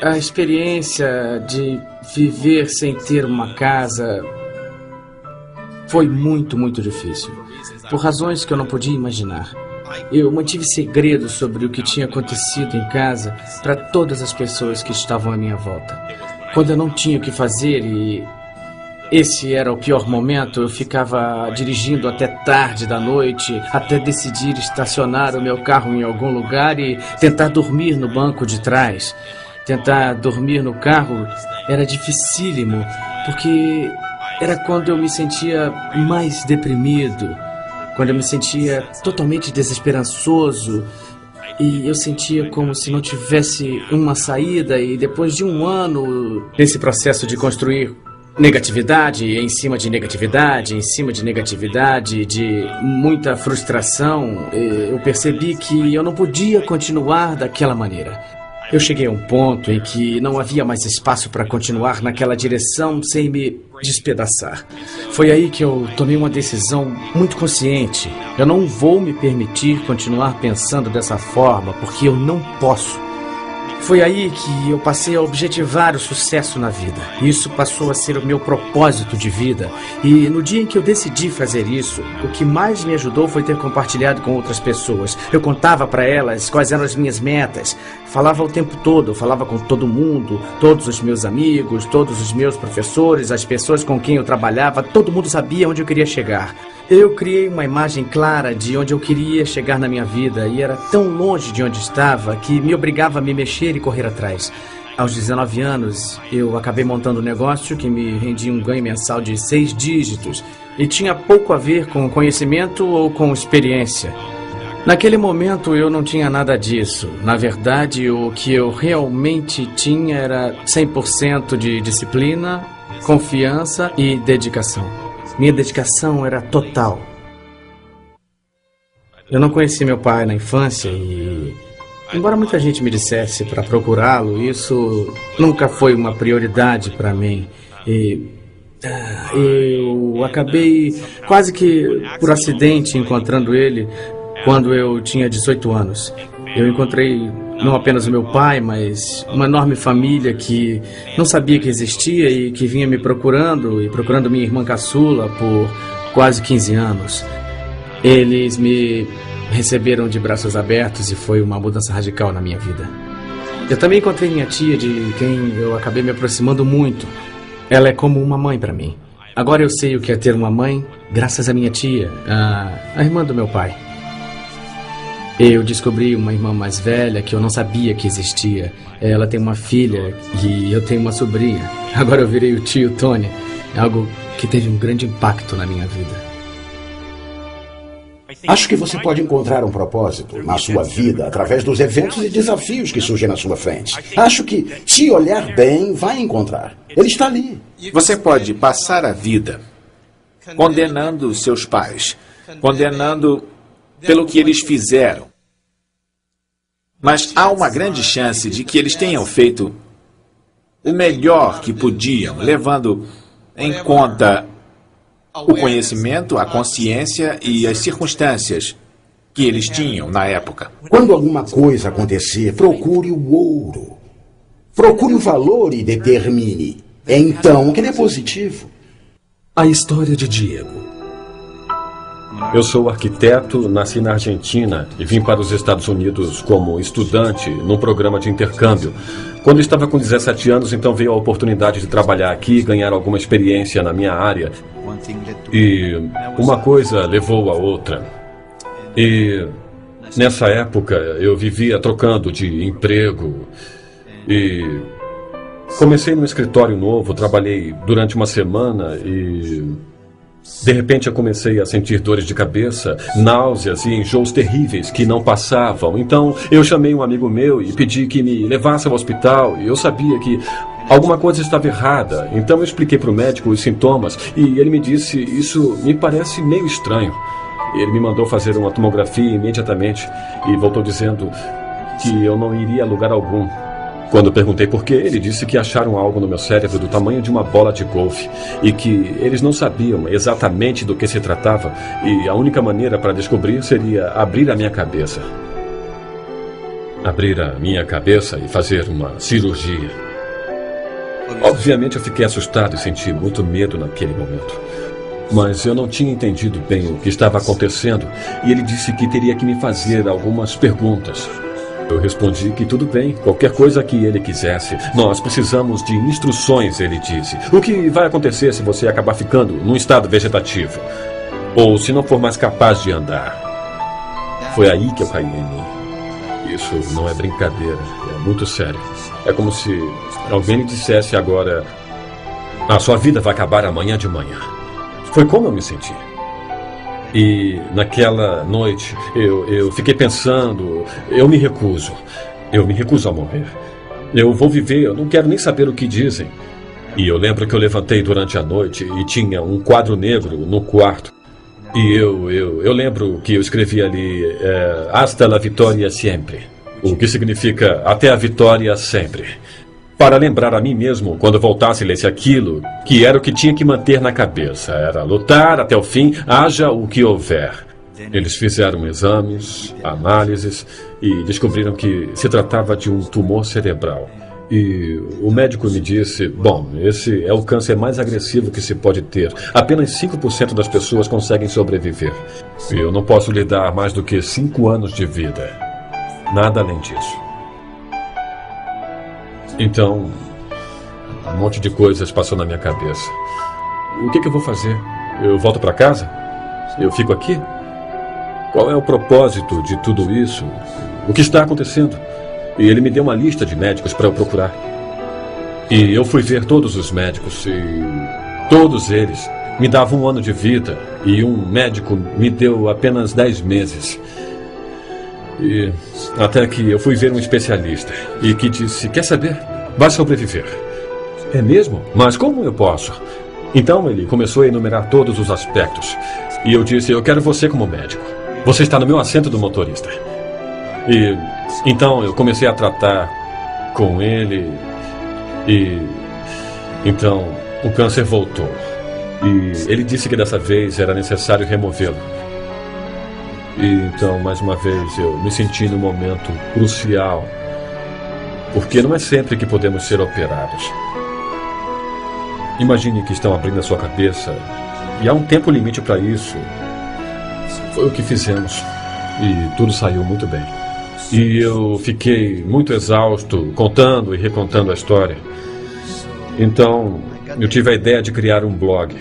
A experiência de viver sem ter uma casa foi muito, muito difícil. Por razões que eu não podia imaginar. Eu mantive segredo sobre o que tinha acontecido em casa para todas as pessoas que estavam à minha volta. Quando eu não tinha o que fazer e esse era o pior momento, eu ficava dirigindo até tarde da noite, até decidir estacionar o meu carro em algum lugar e tentar dormir no banco de trás. Tentar dormir no carro era dificílimo, porque era quando eu me sentia mais deprimido, quando eu me sentia totalmente desesperançoso e eu sentia como se não tivesse uma saída. E depois de um ano nesse processo de construir negatividade em cima de negatividade, em cima de negatividade, de muita frustração, eu percebi que eu não podia continuar daquela maneira. Eu cheguei a um ponto em que não havia mais espaço para continuar naquela direção sem me despedaçar. Foi aí que eu tomei uma decisão muito consciente. Eu não vou me permitir continuar pensando dessa forma, porque eu não posso. Foi aí que eu passei a objetivar o sucesso na vida. Isso passou a ser o meu propósito de vida. E no dia em que eu decidi fazer isso, o que mais me ajudou foi ter compartilhado com outras pessoas. Eu contava para elas quais eram as minhas metas. Falava o tempo todo, falava com todo mundo, todos os meus amigos, todos os meus professores, as pessoas com quem eu trabalhava, todo mundo sabia onde eu queria chegar. Eu criei uma imagem clara de onde eu queria chegar na minha vida e era tão longe de onde estava que me obrigava a me mexer e correr atrás. Aos 19 anos, eu acabei montando um negócio que me rendia um ganho mensal de 6 dígitos e tinha pouco a ver com conhecimento ou com experiência. Naquele momento, eu não tinha nada disso. Na verdade, o que eu realmente tinha era 100% de disciplina, confiança e dedicação. Minha dedicação era total. Eu não conheci meu pai na infância e, embora muita gente me dissesse para procurá-lo, isso nunca foi uma prioridade para mim. Eu acabei quase que por acidente encontrando ele quando eu tinha 18 anos. Eu encontrei não apenas o meu pai, mas uma enorme família que não sabia que existia e que vinha me procurando, e procurando minha irmã caçula por quase 15 anos. Eles me receberam de braços abertos e foi uma mudança radical na minha vida. Eu também encontrei minha tia, de quem eu acabei me aproximando muito. Ela é como uma mãe para mim. Agora eu sei o que é ter uma mãe, graças à minha tia, a irmã do meu pai. Eu descobri uma irmã mais velha que eu não sabia que existia. Ela tem uma filha e eu tenho uma sobrinha. Agora eu virei o tio Tony. É algo que teve um grande impacto na minha vida. Acho que você pode encontrar um propósito na sua vida através dos eventos e desafios que surgem na sua frente. Acho que, se olhar bem, vai encontrar. Ele está ali. Você pode passar a vida condenando seus pais, condenando pelo que eles fizeram. Mas há uma grande chance de que eles tenham feito o melhor que podiam, levando em conta o conhecimento, a consciência e as circunstâncias que eles tinham na época. Quando alguma coisa acontecer, procure o ouro. Procure o valor e determine. É então que ele é positivo. A história de Diego. Eu sou arquiteto, nasci na Argentina e vim para os Estados Unidos como estudante num programa de intercâmbio. Quando estava com 17 anos, então veio a oportunidade de trabalhar aqui e ganhar alguma experiência na minha área. E uma coisa levou a outra. E nessa época eu vivia trocando de emprego e Comecei num escritório novo, trabalhei durante uma semana e... De repente eu comecei a sentir dores de cabeça, náuseas e enjoos terríveis que não passavam. Então eu chamei um amigo meu e pedi que me levasse ao hospital. E eu sabia que alguma coisa estava errada. Então eu expliquei para o médico os sintomas e ele me disse: isso me parece meio estranho. Ele me mandou fazer uma tomografia imediatamente e voltou dizendo que eu não iria a lugar algum. Quando perguntei por quê, ele disse que acharam algo no meu cérebro do tamanho de uma bola de golfe e que eles não sabiam exatamente do que se tratava e a única maneira para descobrir seria abrir a minha cabeça. Abrir a minha cabeça e fazer uma cirurgia. Obviamente eu fiquei assustado e senti muito medo naquele momento. Mas eu não tinha entendido bem o que estava acontecendo e ele disse que teria que me fazer algumas perguntas. Eu respondi que tudo bem, qualquer coisa que ele quisesse. Nós precisamos de instruções, ele disse. O que vai acontecer se você acabar ficando num estado vegetativo? Ou se não for mais capaz de andar? Foi aí que eu caí em mim. Isso não é brincadeira, é muito sério. É como se alguém lhe dissesse agora: a sua vida vai acabar amanhã de manhã. Foi como eu me senti. E naquela noite eu fiquei pensando, eu me recuso a morrer. Eu vou viver, eu não quero nem saber o que dizem. E eu lembro que eu levantei durante a noite e tinha um quadro negro no quarto. E eu lembro que eu escrevi ali, hasta la vitória siempre, o que significa até a vitória sempre. Para lembrar a mim mesmo, quando voltasse e lesse aquilo, que era o que tinha que manter na cabeça. Era lutar até o fim, haja o que houver. Eles fizeram exames, análises e descobriram que se tratava de um tumor cerebral. E o médico me disse: bom, esse é o câncer mais agressivo que se pode ter. Apenas 5% das pessoas conseguem sobreviver. E eu não posso lhe dar mais do que 5 anos de vida. Nada além disso. Então, um monte de coisas passou na minha cabeça. O que eu vou fazer? Eu volto para casa? Eu fico aqui? Qual é o propósito de tudo isso? O que está acontecendo? E ele me deu uma lista de médicos para eu procurar. E eu fui ver todos os médicos e todos eles me davam 1 ano de vida e um médico me deu apenas 10 meses. E até que eu fui ver um especialista e que disse: quer saber? Vai sobreviver. É mesmo? Mas como eu posso? Então ele começou a enumerar todos os aspectos. E eu disse: eu quero você como médico. Você está no meu assento do motorista. E então eu comecei a tratar com ele. E então o câncer voltou. E ele disse que dessa vez era necessário removê-lo. E então, mais uma vez, eu me senti num momento crucial, porque não é sempre que podemos ser operados. Imagine que estão abrindo a sua cabeça e há um tempo limite para isso. Foi o que fizemos e tudo saiu muito bem. E eu fiquei muito exausto contando e recontando a história. Então, eu tive a ideia de criar um blog.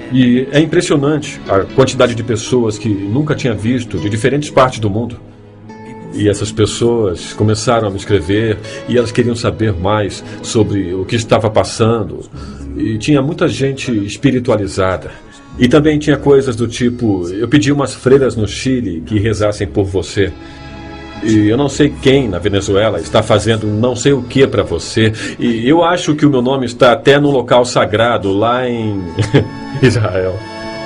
E é impressionante a quantidade de pessoas que nunca tinha visto de diferentes partes do mundo. E essas pessoas começaram a me escrever e elas queriam saber mais sobre o que estava passando. E tinha muita gente espiritualizada. E também tinha coisas do tipo: eu pedi umas freiras no Chile que rezassem por você. E eu não sei quem na Venezuela está fazendo não sei o que para você. E eu acho que o meu nome está até num local sagrado lá em Israel.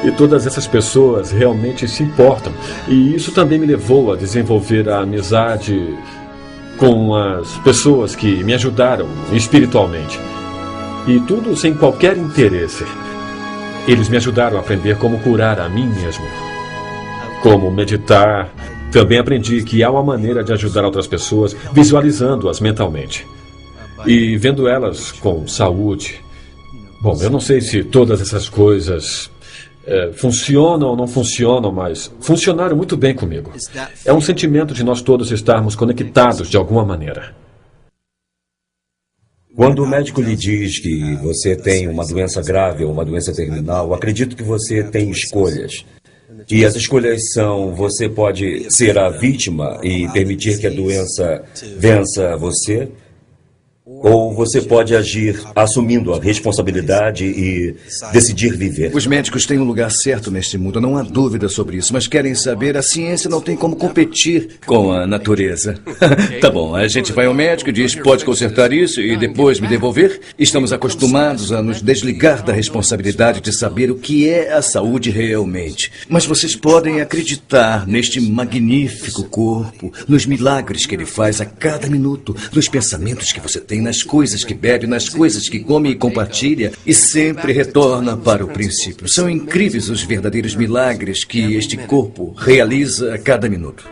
E todas essas pessoas realmente se importam. E isso também me levou a desenvolver a amizade com as pessoas que me ajudaram espiritualmente. E tudo sem qualquer interesse. Eles me ajudaram a aprender como curar a mim mesmo. Como meditar. Também aprendi que há uma maneira de ajudar outras pessoas visualizando-as mentalmente. E vendo elas com saúde. Bom, eu não sei se todas essas coisas funcionam ou não funcionam, mas funcionaram muito bem comigo. É um sentimento de nós todos estarmos conectados de alguma maneira. Quando o médico lhe diz que você tem uma doença grave ou uma doença terminal, acredito que você tem escolhas. E as escolhas são: você pode ser a vítima e permitir que a doença vença você, Ou você pode agir assumindo a responsabilidade e decidir viver. Os médicos têm um lugar certo neste mundo, não há dúvida sobre isso. Mas querem saber, a ciência não tem como competir com a natureza. Tá bom, a gente vai ao médico e diz, pode consertar isso e depois me devolver? Estamos acostumados a nos desligar da responsabilidade de saber o que é a saúde realmente. Mas vocês podem acreditar neste magnífico corpo, nos milagres que ele faz a cada minuto, nos pensamentos que você tem, nas coisas que bebe, nas coisas que come e compartilha, e sempre retorna para o princípio. São incríveis os verdadeiros milagres que este corpo realiza a cada minuto.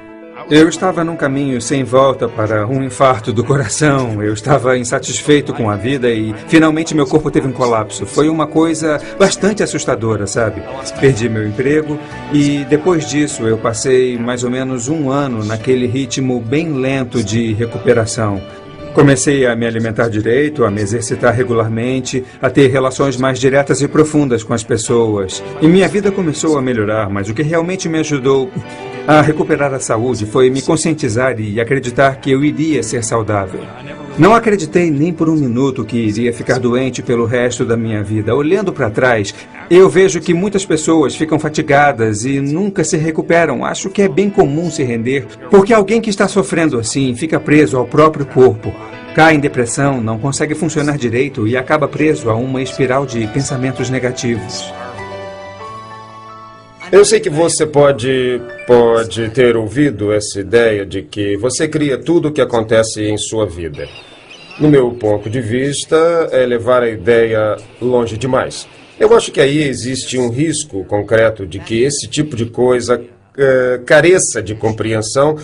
Eu estava num caminho sem volta para um infarto do coração. Eu estava insatisfeito com a vida e finalmente meu corpo teve um colapso. Foi uma coisa bastante assustadora, sabe? Perdi meu emprego e depois disso eu passei mais ou menos um ano naquele ritmo bem lento de recuperação. Comecei a me alimentar direito, a me exercitar regularmente, a ter relações mais diretas e profundas com as pessoas. E minha vida começou a melhorar, mas o que realmente me ajudou a recuperar a saúde foi me conscientizar e acreditar que eu iria ser saudável. Não acreditei nem por um minuto que iria ficar doente pelo resto da minha vida. Olhando para trás, eu vejo que muitas pessoas ficam fatigadas e nunca se recuperam. Acho que é bem comum se render, porque alguém que está sofrendo assim fica preso ao próprio corpo. Cai em depressão, não consegue funcionar direito e acaba preso a uma espiral de pensamentos negativos. Eu sei que você pode ter ouvido essa ideia de que você cria tudo o que acontece em sua vida. No meu ponto de vista, é levar a ideia longe demais. Eu acho que aí existe um risco concreto de que esse tipo de coisa careça de compreensão,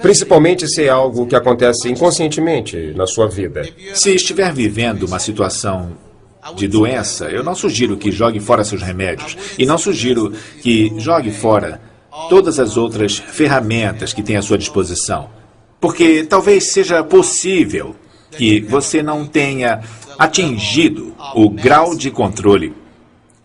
principalmente se é algo que acontece inconscientemente na sua vida. Se estiver vivendo uma situação de doença, eu não sugiro que jogue fora seus remédios e não sugiro que jogue fora todas as outras ferramentas que tem à sua disposição. Porque talvez seja possível que você não tenha atingido o grau de controle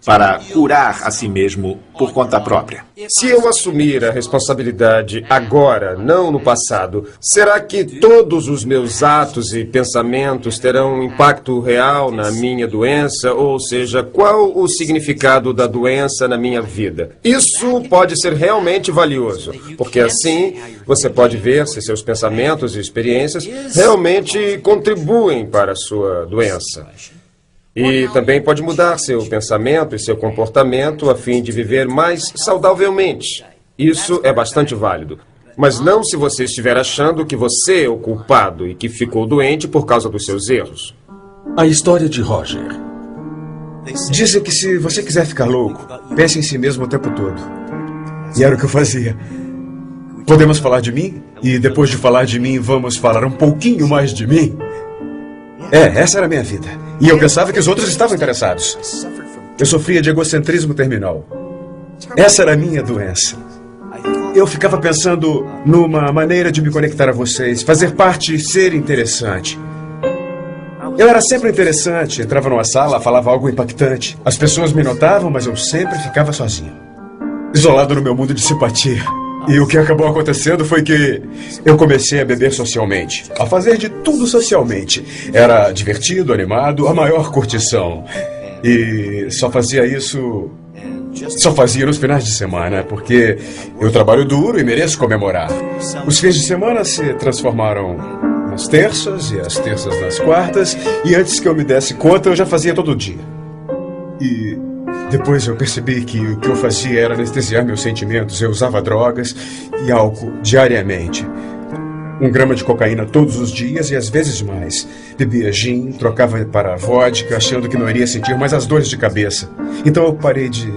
para curar a si mesmo por conta própria. Se eu assumir a responsabilidade agora, não no passado, será que todos os meus atos e pensamentos terão um impacto real na minha doença? Ou seja, qual o significado da doença na minha vida? Isso pode ser realmente valioso, porque assim você pode ver se seus pensamentos e experiências realmente contribuem para a sua doença. E também pode mudar seu pensamento e seu comportamento a fim de viver mais saudavelmente. Isso é bastante válido. Mas não se você estiver achando que você é o culpado e que ficou doente por causa dos seus erros. A história de Roger. Dizem que se você quiser ficar louco, pense em si mesmo o tempo todo. E era o que eu fazia. Podemos falar de mim? E depois de falar de mim, vamos falar um pouquinho mais de mim? Essa era a minha vida. E eu pensava que os outros estavam interessados. Eu sofria de egocentrismo terminal. Essa era a minha doença. Eu ficava pensando numa maneira de me conectar a vocês, fazer parte e ser interessante. Eu era sempre interessante, entrava numa sala, falava algo impactante. As pessoas me notavam, mas eu sempre ficava sozinho. Isolado no meu mundo de simpatia. E o que acabou acontecendo foi que eu comecei a beber socialmente, a fazer de tudo socialmente. Era divertido, animado, a maior curtição. E só fazia nos finais de semana, porque eu trabalho duro e mereço comemorar. Os fins de semana se transformaram nas terças e as terças nas quartas, e antes que eu me desse conta, eu já fazia todo dia. E depois eu percebi que o que eu fazia era anestesiar meus sentimentos. Eu usava drogas e álcool diariamente. 1 grama de cocaína todos os dias e às vezes mais. Bebia gin, trocava para vodka, achando que não iria sentir mais as dores de cabeça. Então eu parei de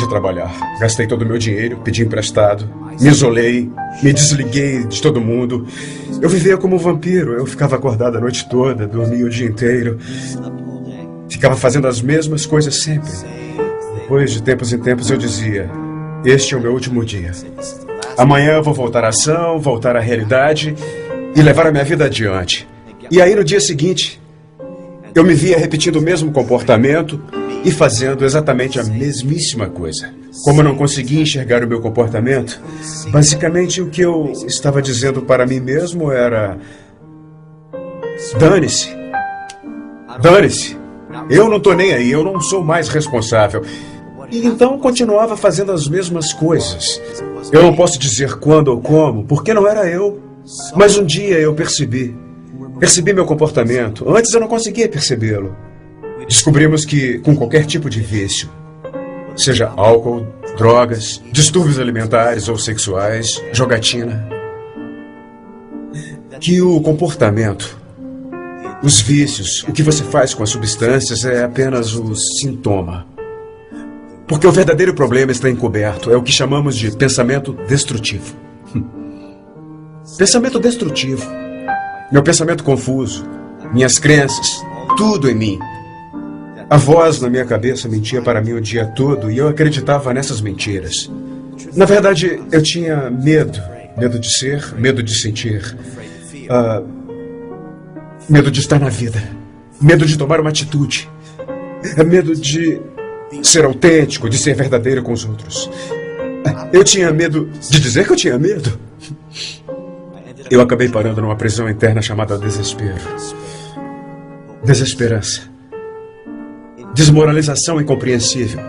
trabalhar. Gastei todo o meu dinheiro, pedi emprestado, me isolei, me desliguei de todo mundo. Eu vivia como um vampiro. Eu ficava acordado a noite toda, dormia o dia inteiro. Ficava fazendo as mesmas coisas sempre. Depois de tempos em tempos eu dizia: este é o meu último dia. Amanhã eu vou voltar à ação, voltar à realidade e levar a minha vida adiante. E aí no dia seguinte, eu me via repetindo o mesmo comportamento e fazendo exatamente a mesmíssima coisa. Como eu não conseguia enxergar o meu comportamento, basicamente o que eu estava dizendo para mim mesmo era: Dane-se. Dane-se. Eu não tô nem aí, eu não sou mais responsável. E então continuava fazendo as mesmas coisas. Eu não posso dizer quando ou como, porque não era eu. Mas um dia eu percebi meu comportamento. Antes eu não conseguia percebê-lo. Descobrimos que com qualquer tipo de vício, seja álcool, drogas, distúrbios alimentares ou sexuais, jogatina, que o comportamento, os vícios, o que você faz com as substâncias é apenas o sintoma. Porque o verdadeiro problema está encoberto, é o que chamamos de pensamento destrutivo. Pensamento destrutivo. Meu pensamento confuso, minhas crenças, tudo em mim. A voz na minha cabeça mentia para mim o dia todo e eu acreditava nessas mentiras. Na verdade, eu tinha medo. Medo de ser, medo de sentir. Medo de estar na vida. Medo de tomar uma atitude. Medo de ser autêntico, de ser verdadeiro com os outros. Eu tinha medo de dizer que eu tinha medo. Eu acabei parando numa prisão interna chamada desespero. Desesperança. Desmoralização incompreensível.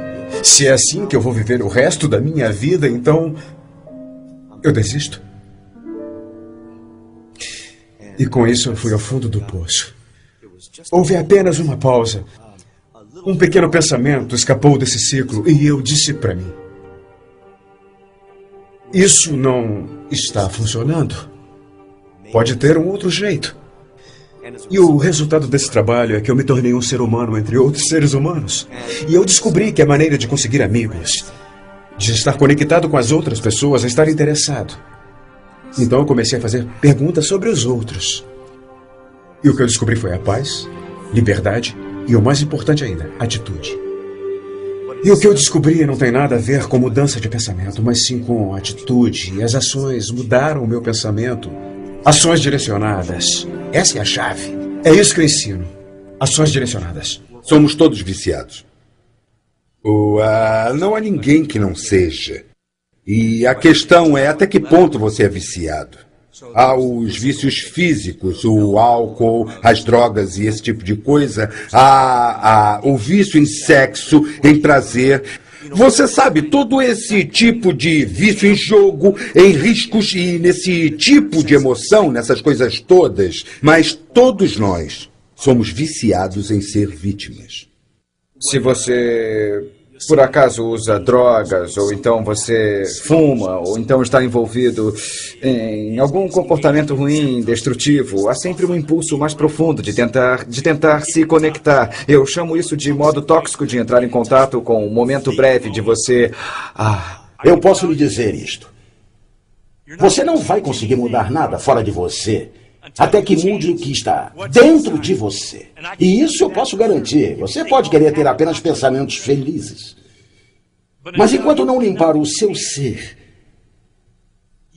Se é assim que eu vou viver o resto da minha vida, então eu desisto. E com isso eu fui ao fundo do poço. Houve apenas uma pausa. Um pequeno pensamento escapou desse ciclo e eu disse para mim: isso não está funcionando. Pode ter um outro jeito. E o resultado desse trabalho é que eu me tornei um ser humano entre outros seres humanos. E eu descobri que a maneira de conseguir amigos, de estar conectado com as outras pessoas, é estar interessado. Então eu comecei a fazer perguntas sobre os outros. E o que eu descobri foi a paz, liberdade e, o mais importante ainda, atitude. E o que eu descobri não tem nada a ver com mudança de pensamento, mas sim com atitude. E as ações mudaram o meu pensamento. Ações direcionadas. Essa é a chave. É isso que eu ensino. Ações direcionadas. Somos todos viciados. Não há ninguém que não seja. E a questão é até que ponto você é viciado. Há os vícios físicos, o álcool, as drogas e esse tipo de coisa. Há o vício em sexo, em prazer. Você sabe, todo esse tipo de vício em jogo, em riscos e nesse tipo de emoção, nessas coisas todas. Mas todos nós somos viciados em ser vítimas. Se você, por acaso, usa drogas, ou então você fuma, ou então está envolvido em algum comportamento ruim, destrutivo, há sempre um impulso mais profundo de tentar se conectar. Eu chamo isso de modo tóxico de entrar em contato com um momento breve de você... Eu posso lhe dizer isto. Você não vai conseguir mudar nada fora de você até que mude o que está dentro de você. E isso eu posso garantir. Você pode querer ter apenas pensamentos felizes. Mas enquanto não limpar o seu ser,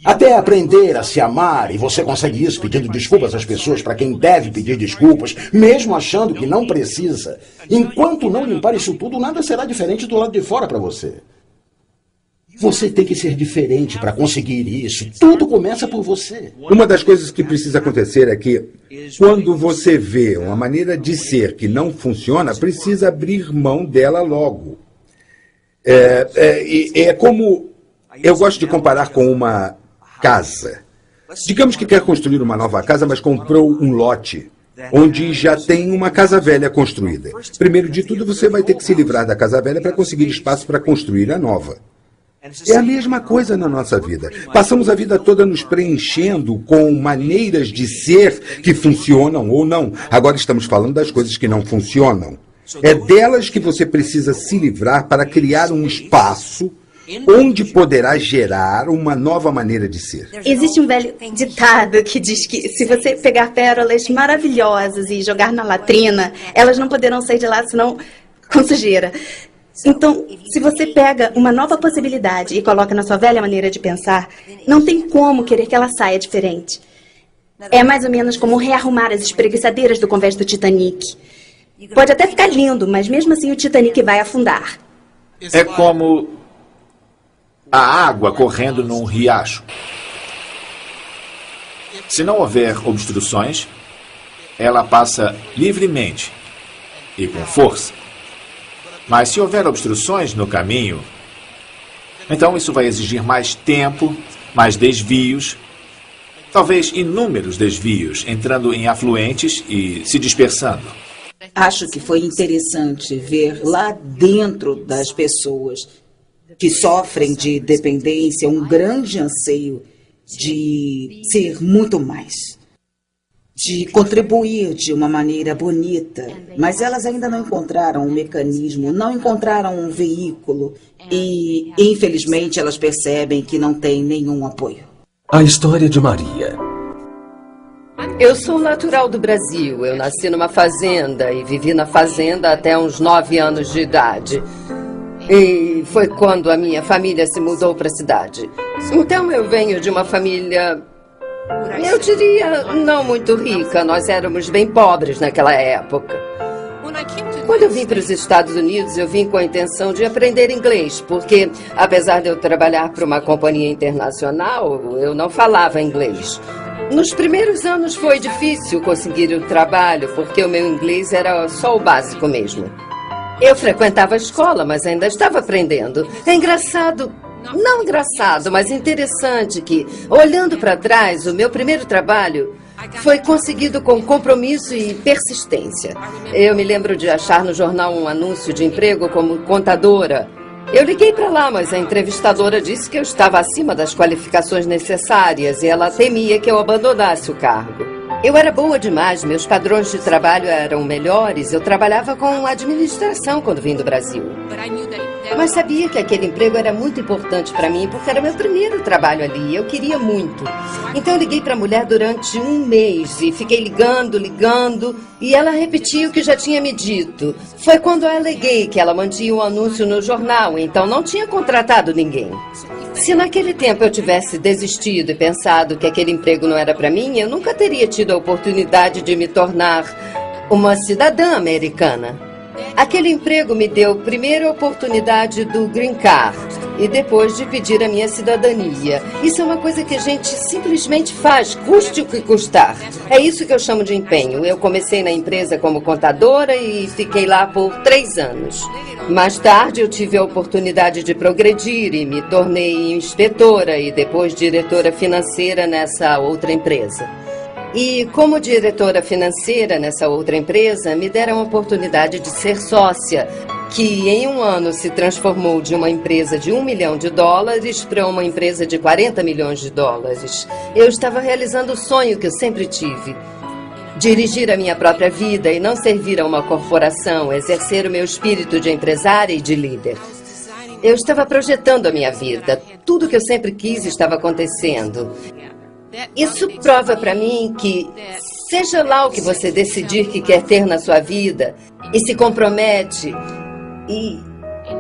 até aprender a se amar, e você consegue isso pedindo desculpas às pessoas para quem deve pedir desculpas, mesmo achando que não precisa, enquanto não limpar isso tudo, nada será diferente do lado de fora para você. Você tem que ser diferente para conseguir isso. Tudo começa por você. Uma das coisas que precisa acontecer é que, quando você vê uma maneira de ser que não funciona, precisa abrir mão dela logo. É como... Eu gosto de comparar com uma casa. Digamos que quer construir uma nova casa, mas comprou um lote onde já tem uma casa velha construída. Primeiro de tudo, você vai ter que se livrar da casa velha para conseguir espaço para construir a nova. É a mesma coisa na nossa vida. Passamos a vida toda nos preenchendo com maneiras de ser que funcionam ou não. Agora estamos falando das coisas que não funcionam. É delas que você precisa se livrar para criar um espaço onde poderá gerar uma nova maneira de ser. Existe um velho ditado que diz que se você pegar pérolas maravilhosas e jogar na latrina, elas não poderão sair de lá senão com sujeira. Então, se você pega uma nova possibilidade e coloca na sua velha maneira de pensar, não tem como querer que ela saia diferente. É mais ou menos como rearrumar as espreguiçadeiras do convés do Titanic. Pode até ficar lindo, mas mesmo assim o Titanic vai afundar. É como a água correndo num riacho. Se não houver obstruções, ela passa livremente e com força. Mas se houver obstruções no caminho, então isso vai exigir mais tempo, mais desvios, talvez inúmeros desvios, entrando em afluentes e se dispersando. Acho que foi interessante ver lá dentro das pessoas que sofrem de dependência um grande anseio de ser muito mais, de contribuir de uma maneira bonita, mas elas ainda não encontraram um mecanismo, não encontraram um veículo e, infelizmente, elas percebem que não têm nenhum apoio. A história de Maria. Eu sou natural do Brasil. Eu nasci numa fazenda e vivi na fazenda até uns 9 anos de idade. E foi quando a minha família se mudou para a cidade. Então eu venho de uma família, eu diria, não muito rica. Nós éramos bem pobres naquela época. Quando eu vim para os Estados Unidos, eu vim com a intenção de aprender inglês, porque apesar de eu trabalhar para uma companhia internacional, eu não falava inglês. Nos primeiros anos foi difícil conseguir o trabalho, porque o meu inglês era só o básico mesmo. Eu frequentava a escola, mas ainda estava aprendendo. É engraçado, não engraçado, mas interessante que, olhando para trás, o meu primeiro trabalho foi conseguido com compromisso e persistência. Eu me lembro de achar no jornal um anúncio de emprego como contadora. Eu liguei para lá, mas a entrevistadora disse que eu estava acima das qualificações necessárias e ela temia que eu abandonasse o cargo. Eu era boa demais, meus padrões de trabalho eram melhores, eu trabalhava com administração quando vim do Brasil. Mas sabia que aquele emprego era muito importante para mim, porque era meu primeiro trabalho ali, eu queria muito. Então eu liguei para a mulher durante 1 mês e fiquei ligando, e ela repetia o que já tinha me dito. Foi quando eu aleguei que ela mantinha um anúncio no jornal, então não tinha contratado ninguém. Se naquele tempo eu tivesse desistido e pensado que aquele emprego não era para mim, eu nunca teria tido a oportunidade de me tornar uma cidadã americana. Aquele emprego me deu primeiro a oportunidade do Green Card e depois de pedir a minha cidadania. Isso é uma coisa que a gente simplesmente faz, custe o que custar. É isso que eu chamo de empenho. Eu comecei na empresa como contadora e fiquei lá por 3 anos. Mais tarde eu tive a oportunidade de progredir e me tornei inspetora e depois diretora financeira nessa outra empresa. E como diretora financeira nessa outra empresa, me deram a oportunidade de ser sócia, que em 1 ano se transformou de uma empresa de $1 milhão para uma empresa de $40 milhões. Eu estava realizando o sonho que eu sempre tive. Dirigir a minha própria vida e não servir a uma corporação, exercer o meu espírito de empresária e de líder. Eu estava projetando a minha vida. Tudo que eu sempre quis estava acontecendo. Isso prova para mim que, seja lá o que você decidir que quer ter na sua vida, e se compromete,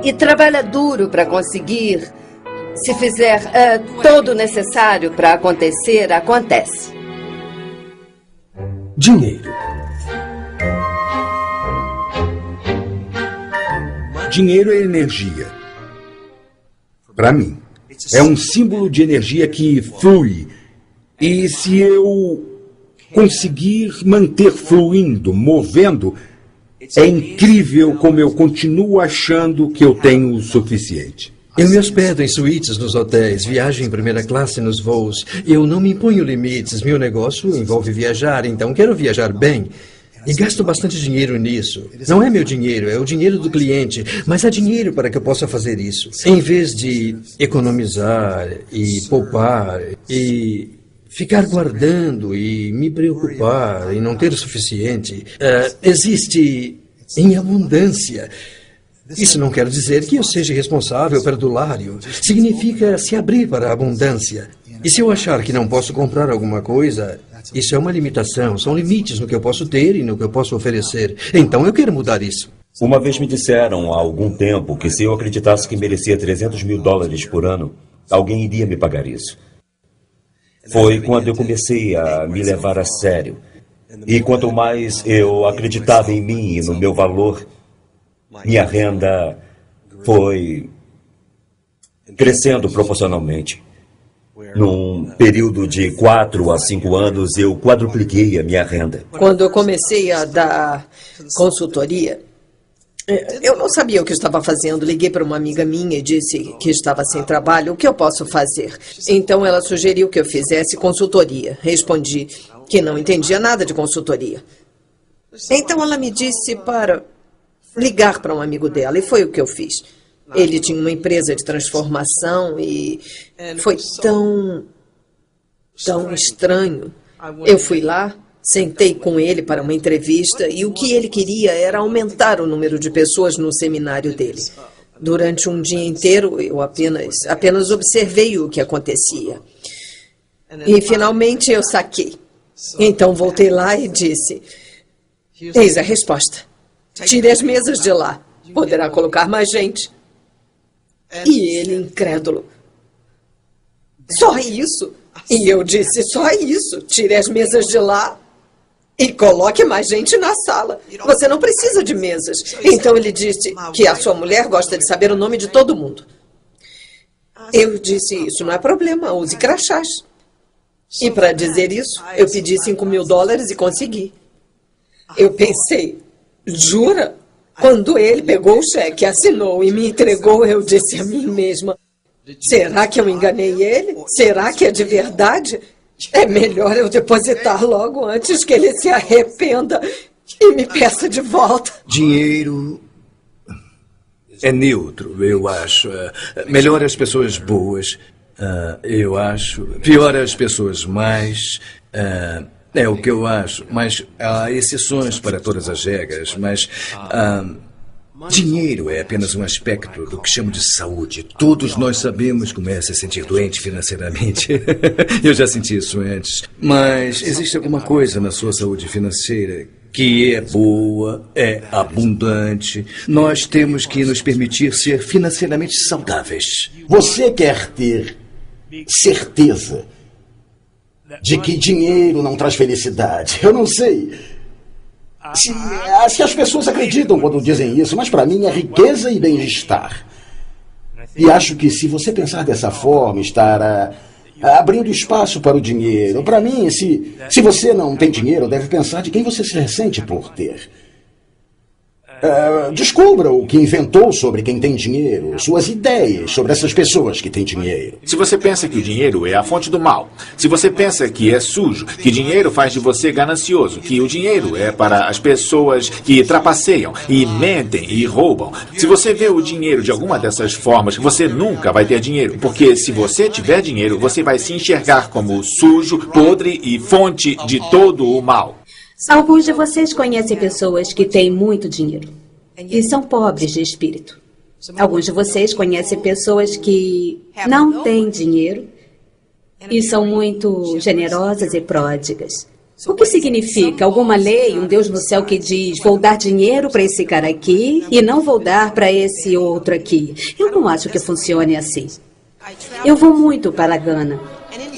e trabalha duro para conseguir, se fizer todo o necessário para acontecer, acontece. Dinheiro. Dinheiro é energia. Para mim, é um símbolo de energia que flui. E se eu conseguir manter fluindo, movendo, é incrível como eu continuo achando que eu tenho o suficiente. Eu me hospedo em suítes nos hotéis, viajo em primeira classe nos voos. Eu não me imponho limites. Meu negócio envolve viajar, então quero viajar bem. E gasto bastante dinheiro nisso. Não é meu dinheiro, é o dinheiro do cliente. Mas há dinheiro para que eu possa fazer isso. Em vez de economizar e poupar e ficar guardando e me preocupar em não ter o suficiente, existe em abundância. Isso não quer dizer que eu seja responsável perdulário. Significa se abrir para a abundância. E se eu achar que não posso comprar alguma coisa, isso é uma limitação. São limites no que eu posso ter e no que eu posso oferecer. Então eu quero mudar isso. Uma vez me disseram há algum tempo que se eu acreditasse que merecia $300 mil por ano, alguém iria me pagar isso. Foi quando eu comecei a me levar a sério. E quanto mais eu acreditava em mim e no meu valor, minha renda foi crescendo proporcionalmente. Num período de 4 a 5 anos, eu quadrupliquei a minha renda. Quando eu comecei a dar consultoria, eu não sabia o que estava fazendo. Liguei para uma amiga minha e disse que estava sem trabalho. O que eu posso fazer? Então ela sugeriu que eu fizesse consultoria. Respondi que não entendia nada de consultoria. Então ela me disse para ligar para um amigo dela, e foi o que eu fiz. Ele tinha uma empresa de transformação e foi tão estranho. Eu fui lá, sentei com ele para uma entrevista e o que ele queria era aumentar o número de pessoas no seminário dele. Durante um dia inteiro, eu apenas observei o que acontecia. E finalmente eu saquei. Então voltei lá e disse: eis a resposta. Tire as mesas de lá. Poderá colocar mais gente. E ele, incrédulo: só isso? E eu disse: só isso. Tire as mesas de lá e coloque mais gente na sala. Você não precisa de mesas. Então ele disse que a sua mulher gosta de saber o nome de todo mundo. Eu disse: isso não é problema, use crachás. E para dizer isso, eu pedi $5.000 e consegui. Eu pensei: jura? Quando ele pegou o cheque, assinou e me entregou, eu disse a mim mesma: será que eu enganei ele? Será que é de verdade? É melhor eu depositar logo antes que ele se arrependa e me peça de volta. Dinheiro é neutro, eu acho. Melhor as pessoas boas, eu acho. Pior as pessoas mais... É o que eu acho, mas há exceções para todas as regras, mas dinheiro é apenas um aspecto do que chamo de saúde. Todos nós sabemos como é se sentir doente financeiramente. Eu já senti isso antes. Mas existe alguma coisa na sua saúde financeira que é boa, é abundante. Nós temos que nos permitir ser financeiramente saudáveis. Você quer ter certeza de que dinheiro não traz felicidade? Eu não sei se as pessoas acreditam quando dizem isso, mas para mim é riqueza e bem-estar. E acho que se você pensar dessa forma, estar abrindo espaço para o dinheiro. Para mim, se você não tem dinheiro, deve pensar de quem você se ressente por ter. Descubra o que inventou sobre quem tem dinheiro, suas ideias sobre essas pessoas que têm dinheiro. Se você pensa que o dinheiro é a fonte do mal, se você pensa que é sujo, que dinheiro faz de você ganancioso, que o dinheiro é para as pessoas que trapaceiam e mentem e roubam, se você vê o dinheiro de alguma dessas formas, você nunca vai ter dinheiro, porque se você tiver dinheiro, você vai se enxergar como sujo, podre e fonte de todo o mal. Alguns de vocês conhecem pessoas que têm muito dinheiro e são pobres de espírito. Alguns de vocês conhecem pessoas que não têm dinheiro e são muito generosas e pródigas. O que significa? Alguma lei, um Deus no céu que diz: vou dar dinheiro para esse cara aqui e não vou dar para esse outro aqui. Eu não acho que funcione assim. Eu vou muito para a Gana.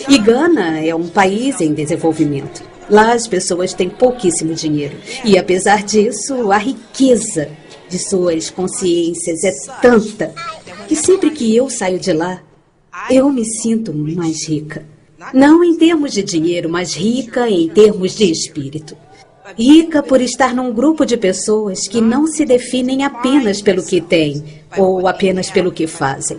E Gana é um país em desenvolvimento. Lá as pessoas têm pouquíssimo dinheiro. E apesar disso, a riqueza de suas consciências é tanta que sempre que eu saio de lá, eu me sinto mais rica. Não em termos de dinheiro, mas rica em termos de espírito. Rica por estar num grupo de pessoas que não se definem apenas pelo que têm ou apenas pelo que fazem.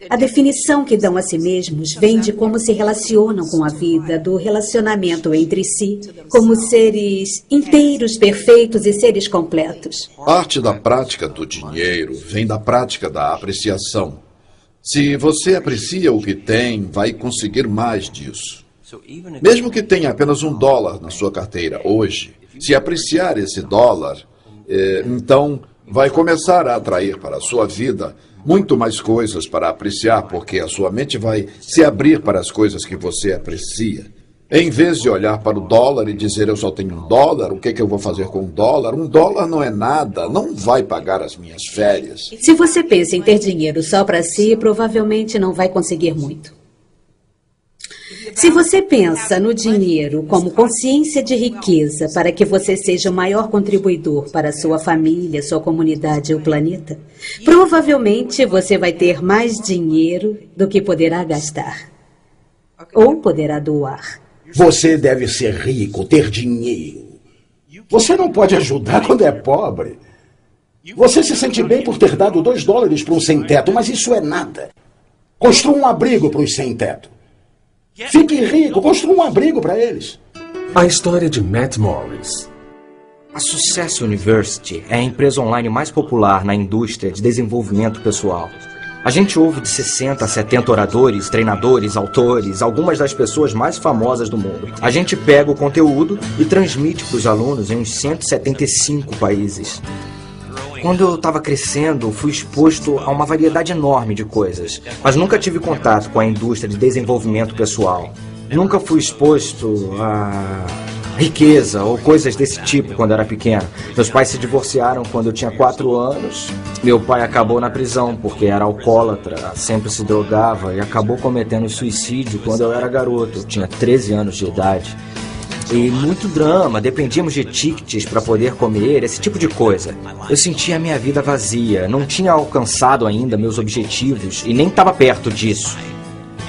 A definição que dão a si mesmos vem de como se relacionam com a vida, do relacionamento entre si, como seres inteiros, perfeitos e seres completos. Parte da prática do dinheiro vem da prática da apreciação. Se você aprecia o que tem, vai conseguir mais disso. Mesmo que tenha apenas $1 na sua carteira hoje, se apreciar esse dólar, então vai começar a atrair para a sua vida muito mais coisas para apreciar, porque a sua mente vai se abrir para as coisas que você aprecia. Em vez de olhar para o dólar e dizer: eu só tenho $1, o que eu vou fazer com $1? $1 não é nada, não vai pagar as minhas férias. Se você pensa em ter dinheiro só para si, provavelmente não vai conseguir muito. Se você pensa no dinheiro como consciência de riqueza para que você seja o maior contribuidor para a sua família, sua comunidade e o planeta, provavelmente você vai ter mais dinheiro do que poderá gastar. Ou poderá doar. Você deve ser rico, ter dinheiro. Você não pode ajudar quando é pobre. Você se sente bem por ter dado $2 para um sem-teto, mas isso é nada. Construa um abrigo para os sem-teto. Fique rico, construa um abrigo para eles. A história de Matt Morris. A Success University é a empresa online mais popular na indústria de desenvolvimento pessoal. A gente ouve de 60 a 70 oradores, treinadores, autores, algumas das pessoas mais famosas do mundo. A gente pega o conteúdo e transmite para os alunos em uns 175 países. Quando eu estava crescendo, fui exposto a uma variedade enorme de coisas, mas nunca tive contato com a indústria de desenvolvimento pessoal. Nunca fui exposto a riqueza ou coisas desse tipo quando era pequeno. Meus pais se divorciaram quando eu tinha 4 anos. Meu pai acabou na prisão porque era alcoólatra, sempre se drogava e acabou cometendo suicídio quando eu era garoto. Eu tinha 13 anos de idade. E muito drama, dependíamos de tickets para poder comer, esse tipo de coisa. Eu sentia a minha vida vazia, não tinha alcançado ainda meus objetivos e nem estava perto disso.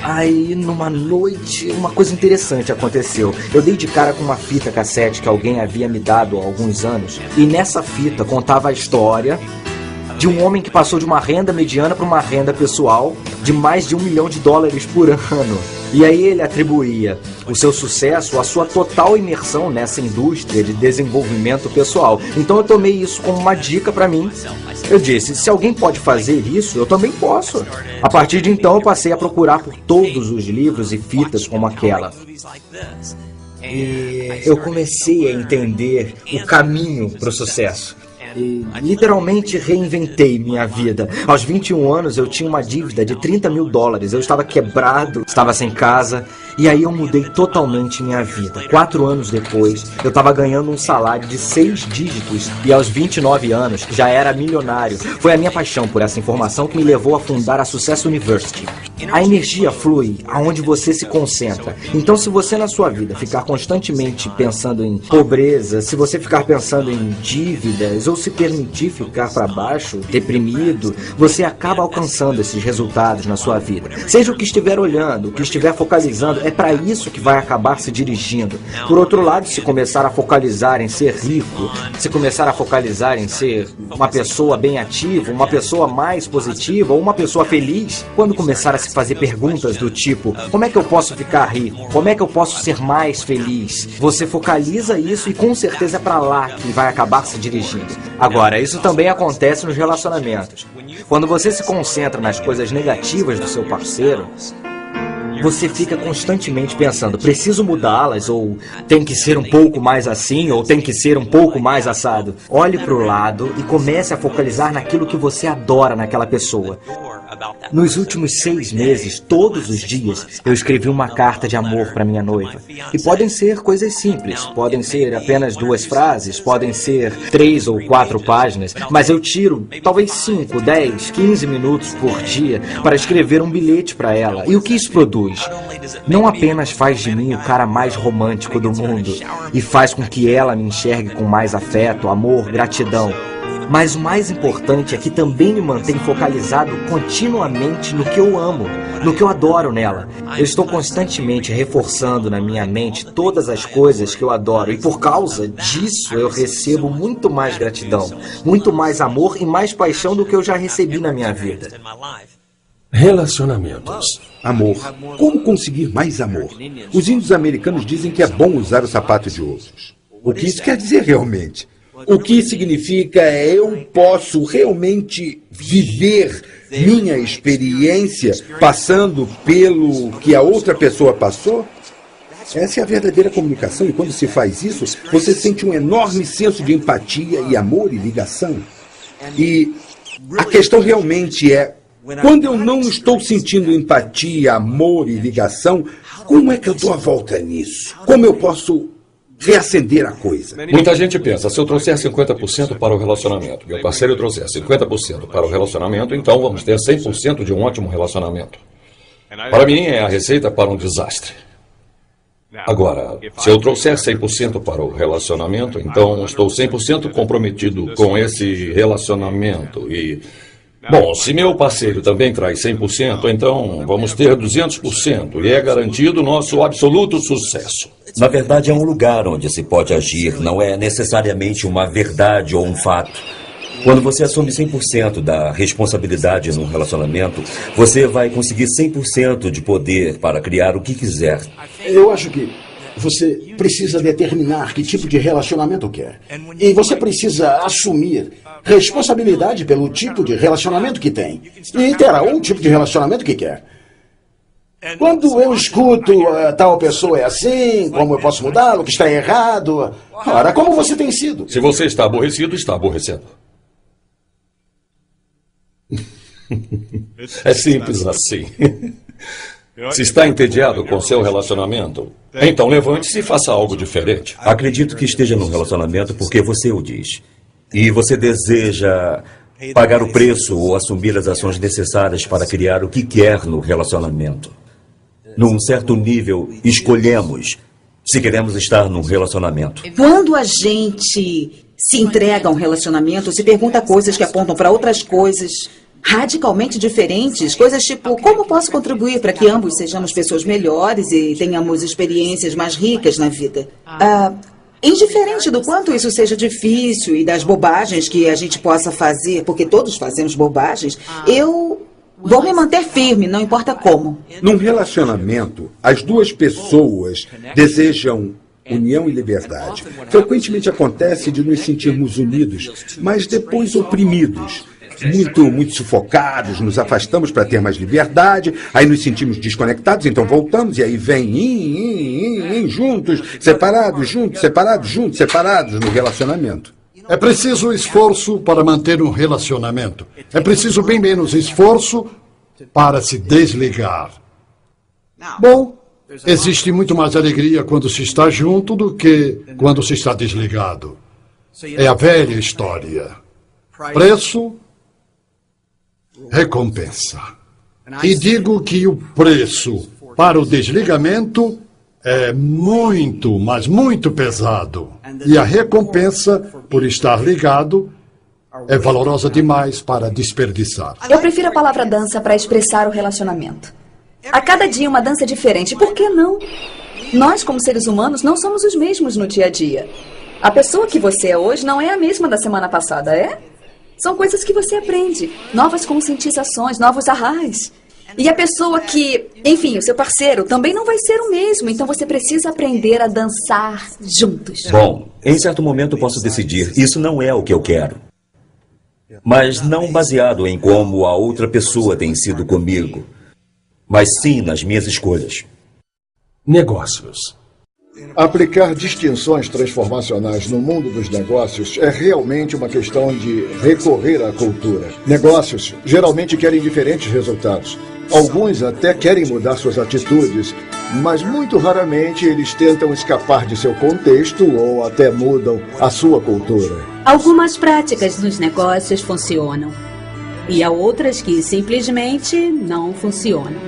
Aí, numa noite, uma coisa interessante aconteceu. Eu dei de cara com uma fita cassete que alguém havia me dado há alguns anos. E nessa fita contava a história de um homem que passou de uma renda mediana para uma renda pessoal de mais de $1 milhão por ano. E aí ele atribuía o seu sucesso à sua total imersão nessa indústria de desenvolvimento pessoal. Então eu tomei isso como uma dica para mim. Eu disse, se alguém pode fazer isso, eu também posso. A partir de então eu passei a procurar por todos os livros e fitas como aquela. E eu comecei a entender o caminho para o sucesso. E literalmente reinventei minha vida. Aos 21 anos eu tinha uma dívida de $30 mil. Eu estava quebrado, estava sem casa. E aí eu mudei totalmente minha vida. 4 anos depois, eu estava ganhando um salário de 6 dígitos. E aos 29 anos, já era milionário. Foi a minha paixão por essa informação que me levou a fundar a Success University. A energia flui aonde você se concentra. Então, se você na sua vida ficar constantemente pensando em pobreza, se você ficar pensando em dívidas, ou se permitir ficar para baixo, deprimido, você acaba alcançando esses resultados na sua vida. Seja o que estiver olhando, o que estiver focalizando, é para isso que vai acabar se dirigindo. Por outro lado, se começar a focalizar em ser rico, se começar a focalizar em ser uma pessoa bem ativa, uma pessoa mais positiva, ou uma pessoa feliz, quando começar a se fazer perguntas do tipo, como é que eu posso ficar rico? Como é que eu posso ser mais feliz? Você focaliza isso e com certeza é para lá que vai acabar se dirigindo. Agora, isso também acontece nos relacionamentos. Quando você se concentra nas coisas negativas do seu parceiro, você fica constantemente pensando, preciso mudá-las, ou tem que ser um pouco mais assim, ou tem que ser um pouco mais assado. Olhe para o lado e comece a focalizar naquilo que você adora naquela pessoa. Nos últimos 6 meses, todos os dias, eu escrevi uma carta de amor para minha noiva. E podem ser coisas simples, podem ser apenas 2 frases, podem ser 3 ou 4 páginas, mas eu tiro talvez 5, 10, 15 minutos por dia para escrever um bilhete para ela. E o que isso produz? Não apenas faz de mim o cara mais romântico do mundo e faz com que ela me enxergue com mais afeto, amor, gratidão. Mas o mais importante é que também me mantém focalizado continuamente no que eu amo, no que eu adoro nela. Eu estou constantemente reforçando na minha mente todas as coisas que eu adoro e por causa disso eu recebo muito mais gratidão, muito mais amor e mais paixão do que eu já recebi na minha vida. Relacionamentos. Amor. Como conseguir mais amor? Os índios americanos dizem que é bom usar o sapato de outros. O que isso quer dizer realmente? O que significa é eu posso realmente viver minha experiência passando pelo que a outra pessoa passou? Essa é a verdadeira comunicação e quando se faz isso, você sente um enorme senso de empatia e amor e ligação. E a questão realmente é, quando eu não estou sentindo empatia, amor e ligação, como é que eu dou a volta nisso? Como eu posso reacender a coisa? Muita gente pensa, se eu trouxer 50% para o relacionamento, meu parceiro trouxer 50% para o relacionamento, então vamos ter 100% de um ótimo relacionamento. Para mim, é a receita para um desastre. Agora, se eu trouxer 100% para o relacionamento, então estou 100% comprometido com esse relacionamento e Bom, se meu parceiro também traz 100%, então vamos ter 200% e é garantido nosso absoluto sucesso. Na verdade, é um lugar onde se pode agir, não é necessariamente uma verdade ou um fato. Quando você assume 100% da responsabilidade num relacionamento, você vai conseguir 100% de poder para criar o que quiser. Eu acho que você precisa determinar que tipo de relacionamento quer. E você precisa assumir responsabilidade pelo tipo de relacionamento que tem. E terá um tipo de relacionamento que quer. Quando eu escuto tal pessoa é assim, como eu posso mudá-lo, que está errado. Ora, como você tem sido? Se você está aborrecido, está aborrecendo. É simples assim. Se está entediado com seu relacionamento, então levante-se e faça algo diferente. Acredito que esteja num relacionamento porque você o diz. E você deseja pagar o preço ou assumir as ações necessárias para criar o que quer no relacionamento. Num certo nível, escolhemos se queremos estar num relacionamento. Quando a gente se entrega a um relacionamento, se pergunta coisas que apontam para outras coisas radicalmente diferentes, coisas tipo, como posso contribuir para que ambos sejamos pessoas melhores e tenhamos experiências mais ricas na vida? Indiferente do quanto isso seja difícil e das bobagens que a gente possa fazer, porque todos fazemos bobagens, eu vou me manter firme, não importa como. Num relacionamento, as duas pessoas desejam união e liberdade. Frequentemente acontece de nos sentirmos unidos, mas depois oprimidos. Muito sufocados, nos afastamos para ter mais liberdade, aí nos sentimos desconectados, então voltamos, e aí vem juntos, separados no relacionamento. É preciso esforço para manter um relacionamento. É preciso bem menos esforço para se desligar. Bom, existe muito mais alegria quando se está junto do que quando se está desligado. É a velha história. Preço, recompensa. E digo que o preço para o desligamento é muito, mas muito pesado. E a recompensa por estar ligado é valorosa demais para desperdiçar. Eu prefiro a palavra dança para expressar o relacionamento. A cada dia uma dança diferente. Por que não? Nós, como seres humanos, não somos os mesmos no dia a dia. A pessoa que você é hoje não é a mesma da semana passada, é? São coisas que você aprende. Novas conscientizações, novos arrais. E a pessoa que, enfim, o seu parceiro também não vai ser o mesmo. Então você precisa aprender a dançar juntos. Bom, em certo momento eu posso decidir, isso não é o que eu quero. Mas não baseado em como a outra pessoa tem sido comigo, mas sim nas minhas escolhas. Negócios. Aplicar distinções transformacionais no mundo dos negócios é realmente uma questão de recorrer à cultura. Negócios geralmente querem diferentes resultados. Alguns até querem mudar suas atitudes, mas muito raramente eles tentam escapar de seu contexto ou até mudam a sua cultura. Algumas práticas nos negócios funcionam e há outras que simplesmente não funcionam.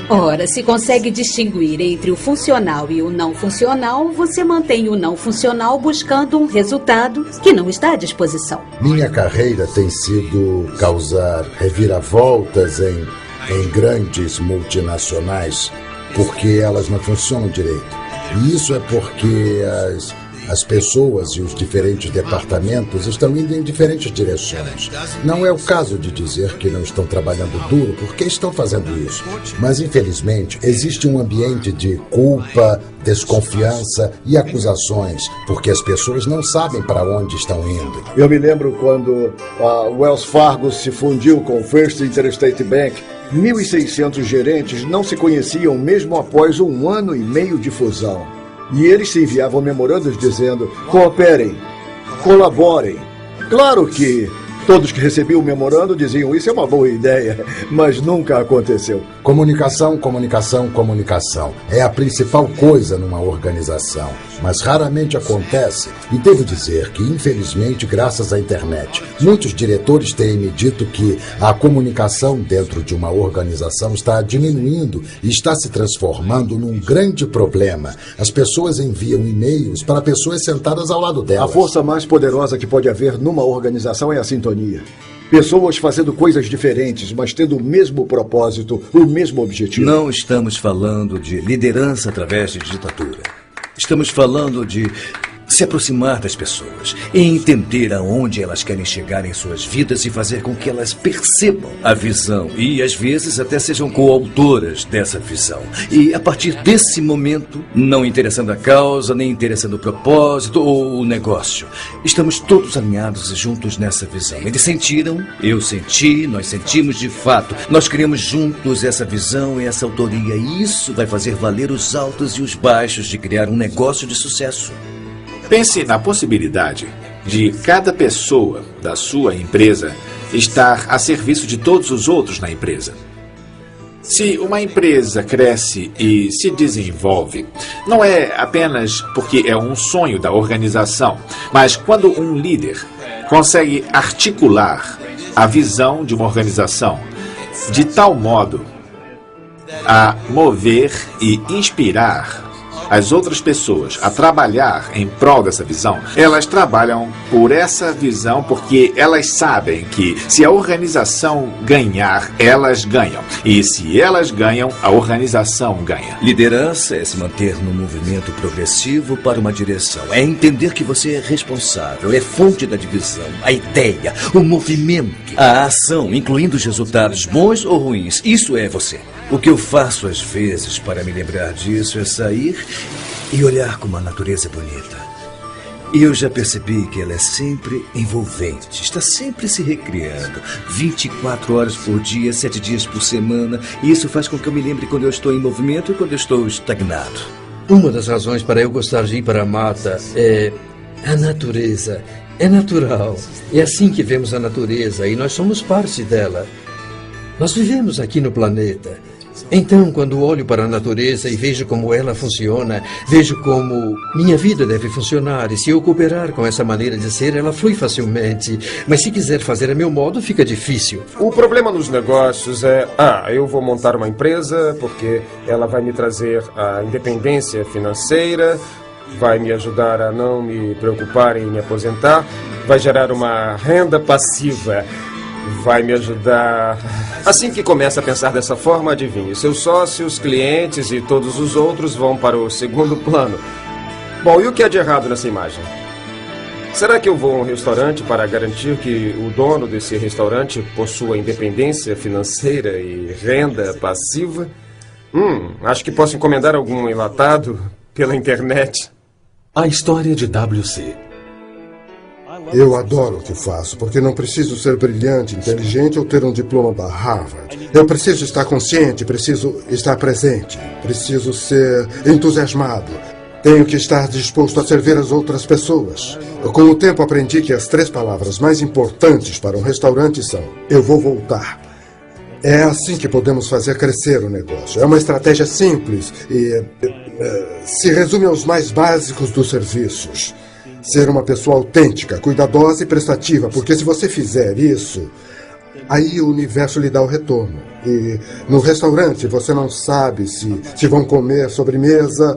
Ora, se consegue distinguir entre o funcional e o não funcional, você mantém o não funcional buscando um resultado que não está à disposição. Minha carreira tem sido causar reviravoltas em grandes multinacionais, porque elas não funcionam direito. E isso é porque as pessoas e os diferentes departamentos estão indo em diferentes direções. Não é o caso de dizer que não estão trabalhando duro, porque estão fazendo isso. Mas, infelizmente, existe um ambiente de culpa, desconfiança e acusações, porque as pessoas não sabem para onde estão indo. Eu me lembro quando a Wells Fargo se fundiu com o First Interstate Bank. 1.600 gerentes não se conheciam mesmo após 1 ano e meio de fusão. E eles se enviavam memorandos dizendo: cooperem, colaborem. Claro que todos que recebiam o memorando diziam: isso é uma boa ideia, mas nunca aconteceu. Comunicação, comunicação, comunicação. É a principal coisa numa organização, mas raramente acontece. E devo dizer que, infelizmente, graças à internet, muitos diretores têm me dito que a comunicação dentro de uma organização está diminuindo e está se transformando num grande problema. As pessoas enviam e-mails para pessoas sentadas ao lado delas. A força mais poderosa que pode haver numa organização é a sintonia. Pessoas fazendo coisas diferentes, mas tendo o mesmo propósito, o mesmo objetivo. Não estamos falando de liderança através de ditadura. Estamos falando de se aproximar das pessoas e entender aonde elas querem chegar em suas vidas e fazer com que elas percebam a visão e, às vezes, até sejam coautoras dessa visão. E, a partir desse momento, não interessando a causa, nem interessando o propósito ou o negócio, estamos todos alinhados e juntos nessa visão. Eles sentiram, eu senti, nós sentimos de fato. Nós criamos juntos essa visão e essa autoria. E isso vai fazer valer os altos e os baixos de criar um negócio de sucesso. Pense na possibilidade de cada pessoa da sua empresa estar a serviço de todos os outros na empresa. Se uma empresa cresce e se desenvolve, não é apenas porque é um sonho da organização, mas quando um líder consegue articular a visão de uma organização de tal modo a mover e inspirar as outras pessoas a trabalhar em prol dessa visão, elas trabalham por essa visão porque elas sabem que se a organização ganhar, elas ganham. E se elas ganham, a organização ganha. Liderança é se manter no movimento progressivo para uma direção. É entender que você é responsável, é fonte da divisão, a ideia, o movimento, a ação, incluindo os resultados bons ou ruins. Isso é você. O que eu faço às vezes para me lembrar disso é sair e olhar como a natureza é bonita. E eu já percebi que ela é sempre envolvente, está sempre se recriando, 24 horas por dia, 7 dias por semana. E isso faz com que eu me lembre quando eu estou em movimento e quando eu estou estagnado. Uma das razões para eu gostar de ir para a mata é a natureza. É natural. É assim que vemos a natureza e nós somos parte dela. Nós vivemos aqui no planeta. Então, quando olho para a natureza e vejo como ela funciona, vejo como minha vida deve funcionar. E se eu cooperar com essa maneira de ser, ela flui facilmente. Mas se quiser fazer a meu modo, fica difícil. O problema nos negócios é, eu vou montar uma empresa porque ela vai me trazer a independência financeira, vai me ajudar a não me preocupar em me aposentar, vai gerar uma renda passiva, vai me ajudar. Assim que começa a pensar dessa forma, adivinhe, seus sócios, clientes e todos os outros vão para o segundo plano. Bom, e o que é de errado nessa imagem? Será que eu vou a um restaurante para garantir que o dono desse restaurante possua independência financeira e renda passiva? Acho que posso encomendar algum enlatado pela internet. A história de WC. Eu adoro o que faço, porque não preciso ser brilhante, inteligente ou ter um diploma da Harvard. Eu preciso estar consciente, preciso estar presente, preciso ser entusiasmado. Tenho que estar disposto a servir as outras pessoas. Com o tempo aprendi que as 3 palavras mais importantes para um restaurante são: eu vou voltar. É assim que podemos fazer crescer o negócio. É uma estratégia simples e se resume aos mais básicos dos serviços. Ser uma pessoa autêntica, cuidadosa e prestativa, porque se você fizer isso, aí o universo lhe dá o retorno. E no restaurante você não sabe se vão comer sobremesa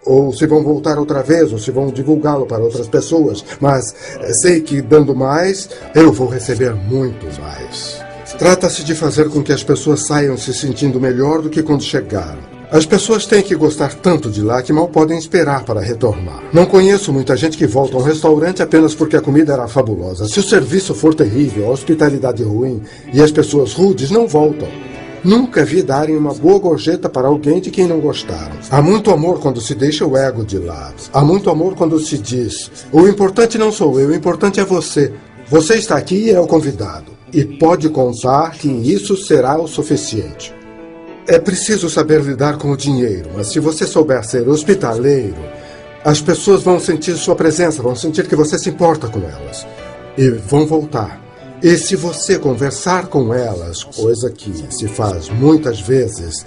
ou se vão voltar outra vez, ou se vão divulgá-lo para outras pessoas. Mas sei que dando mais, eu vou receber muito mais. Trata-se de fazer com que as pessoas saiam se sentindo melhor do que quando chegaram. As pessoas têm que gostar tanto de lá que mal podem esperar para retornar. Não conheço muita gente que volta a um restaurante apenas porque a comida era fabulosa. Se o serviço for terrível, a hospitalidade ruim e as pessoas rudes, não voltam. Nunca vi darem uma boa gorjeta para alguém de quem não gostaram. Há muito amor quando se deixa o ego de lado. Há muito amor quando se diz: o importante não sou eu, o importante é você. Você está aqui e é o convidado. E pode contar que isso será o suficiente. É preciso saber lidar com o dinheiro, mas se você souber ser hospitaleiro, as pessoas vão sentir sua presença, vão sentir que você se importa com elas e vão voltar. E se você conversar com elas, coisa que se faz muitas vezes,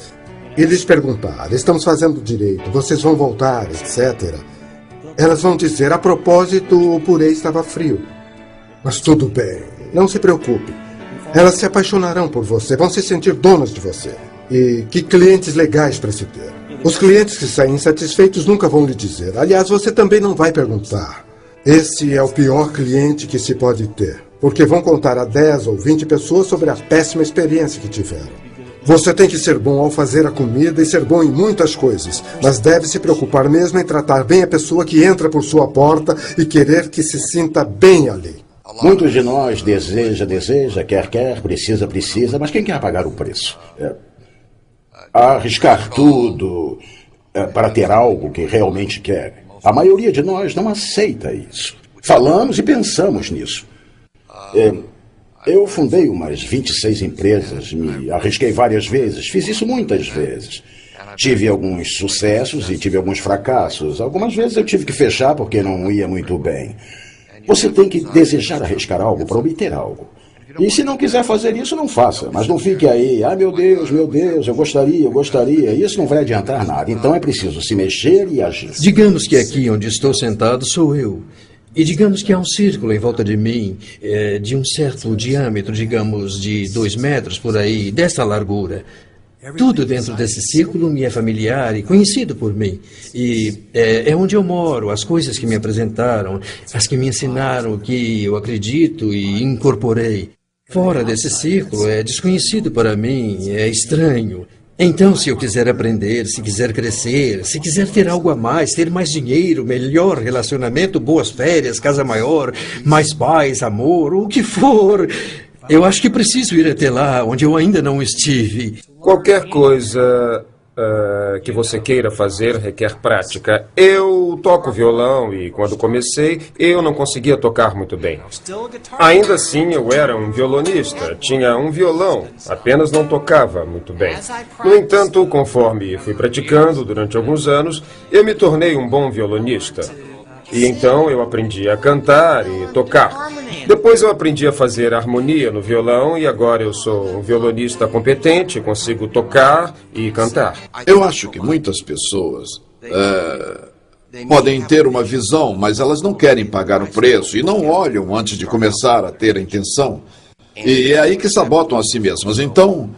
e lhes perguntar: estamos fazendo direito, vocês vão voltar, etc., elas vão dizer: a propósito, o purê estava frio. Mas tudo bem, não se preocupe. Elas se apaixonarão por você, vão se sentir donas de você. E que clientes legais para se ter. Os clientes que saem insatisfeitos nunca vão lhe dizer. Aliás, você também não vai perguntar. Esse é o pior cliente que se pode ter. porque vão contar a 10 ou 20 pessoas sobre a péssima experiência que tiveram. Você tem que ser bom ao fazer a comida e ser bom em muitas coisas, mas deve se preocupar mesmo em tratar bem a pessoa que entra por sua porta e querer que se sinta bem ali. Muitos de nós deseja, quer, precisa, mas quem quer pagar o preço? Arriscar tudo para ter algo que realmente quer. A maioria de nós não aceita isso. Falamos e pensamos nisso. Eu fundei umas 26 empresas, me arrisquei várias vezes, fiz isso muitas vezes. Tive alguns sucessos e tive alguns fracassos. Algumas vezes eu tive que fechar porque não ia muito bem. Você tem que desejar arriscar algo para obter algo. E se não quiser fazer isso, não faça. Mas não fique aí, meu Deus, eu gostaria. Isso não vai adiantar nada. Então é preciso se mexer e agir. Digamos que aqui onde estou sentado sou eu. E digamos que há um círculo em volta de mim, de um certo diâmetro, digamos, de 2 metros por aí, desta largura. Tudo dentro desse círculo me é familiar e conhecido por mim. E é onde eu moro, as coisas que me apresentaram, as que me ensinaram, o que eu acredito e incorporei. Fora desse círculo é desconhecido para mim, é estranho. Então, se eu quiser aprender, se quiser crescer, se quiser ter algo a mais, ter mais dinheiro, melhor relacionamento, boas férias, casa maior, mais paz, amor, o que for, eu acho que preciso ir até lá, onde eu ainda não estive. Qualquer coisa que você queira fazer requer prática. Eu toco violão e, quando comecei, eu não conseguia tocar muito bem. Ainda assim, eu era um violonista. Tinha um violão, apenas não tocava muito bem. No entanto, conforme fui praticando durante alguns anos, eu me tornei um bom violonista. E então eu aprendi a cantar e tocar. Depois eu aprendi a fazer harmonia no violão e agora eu sou um violonista competente, consigo tocar e cantar. Eu acho que muitas pessoas podem ter uma visão, mas elas não querem pagar o preço e não olham antes de começar a ter a intenção. E é aí que sabotam a si mesmas. Então,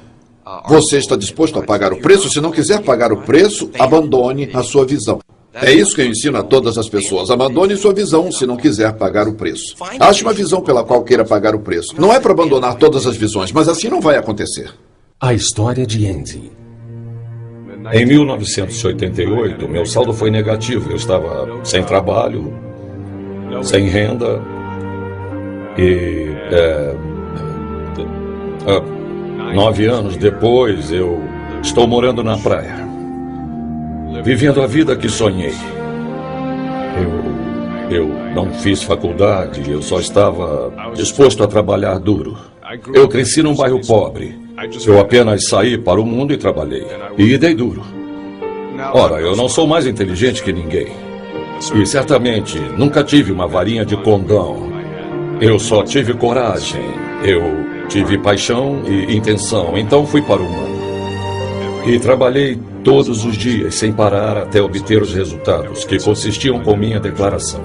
você está disposto a pagar o preço? Se não quiser pagar o preço, abandone a sua visão. É isso que eu ensino a todas as pessoas. Abandone sua visão se não quiser pagar o preço. Ache uma visão pela qual queira pagar o preço. Não é para abandonar todas as visões, mas assim não vai acontecer. A história de Andy. Em 1988, meu saldo foi negativo. Eu estava sem trabalho, sem renda e 9 anos depois eu estou morando na praia. Vivendo a vida que sonhei. Eu não fiz faculdade, eu só estava disposto a trabalhar duro. Eu cresci num bairro pobre. Eu apenas saí para o mundo e trabalhei. E dei duro. Ora, eu não sou mais inteligente que ninguém. E certamente nunca tive uma varinha de condão. Eu só tive coragem. Eu tive paixão e intenção. Então fui para o mundo. E trabalhei todos os dias, sem parar, até obter os resultados, que consistiam com minha declaração.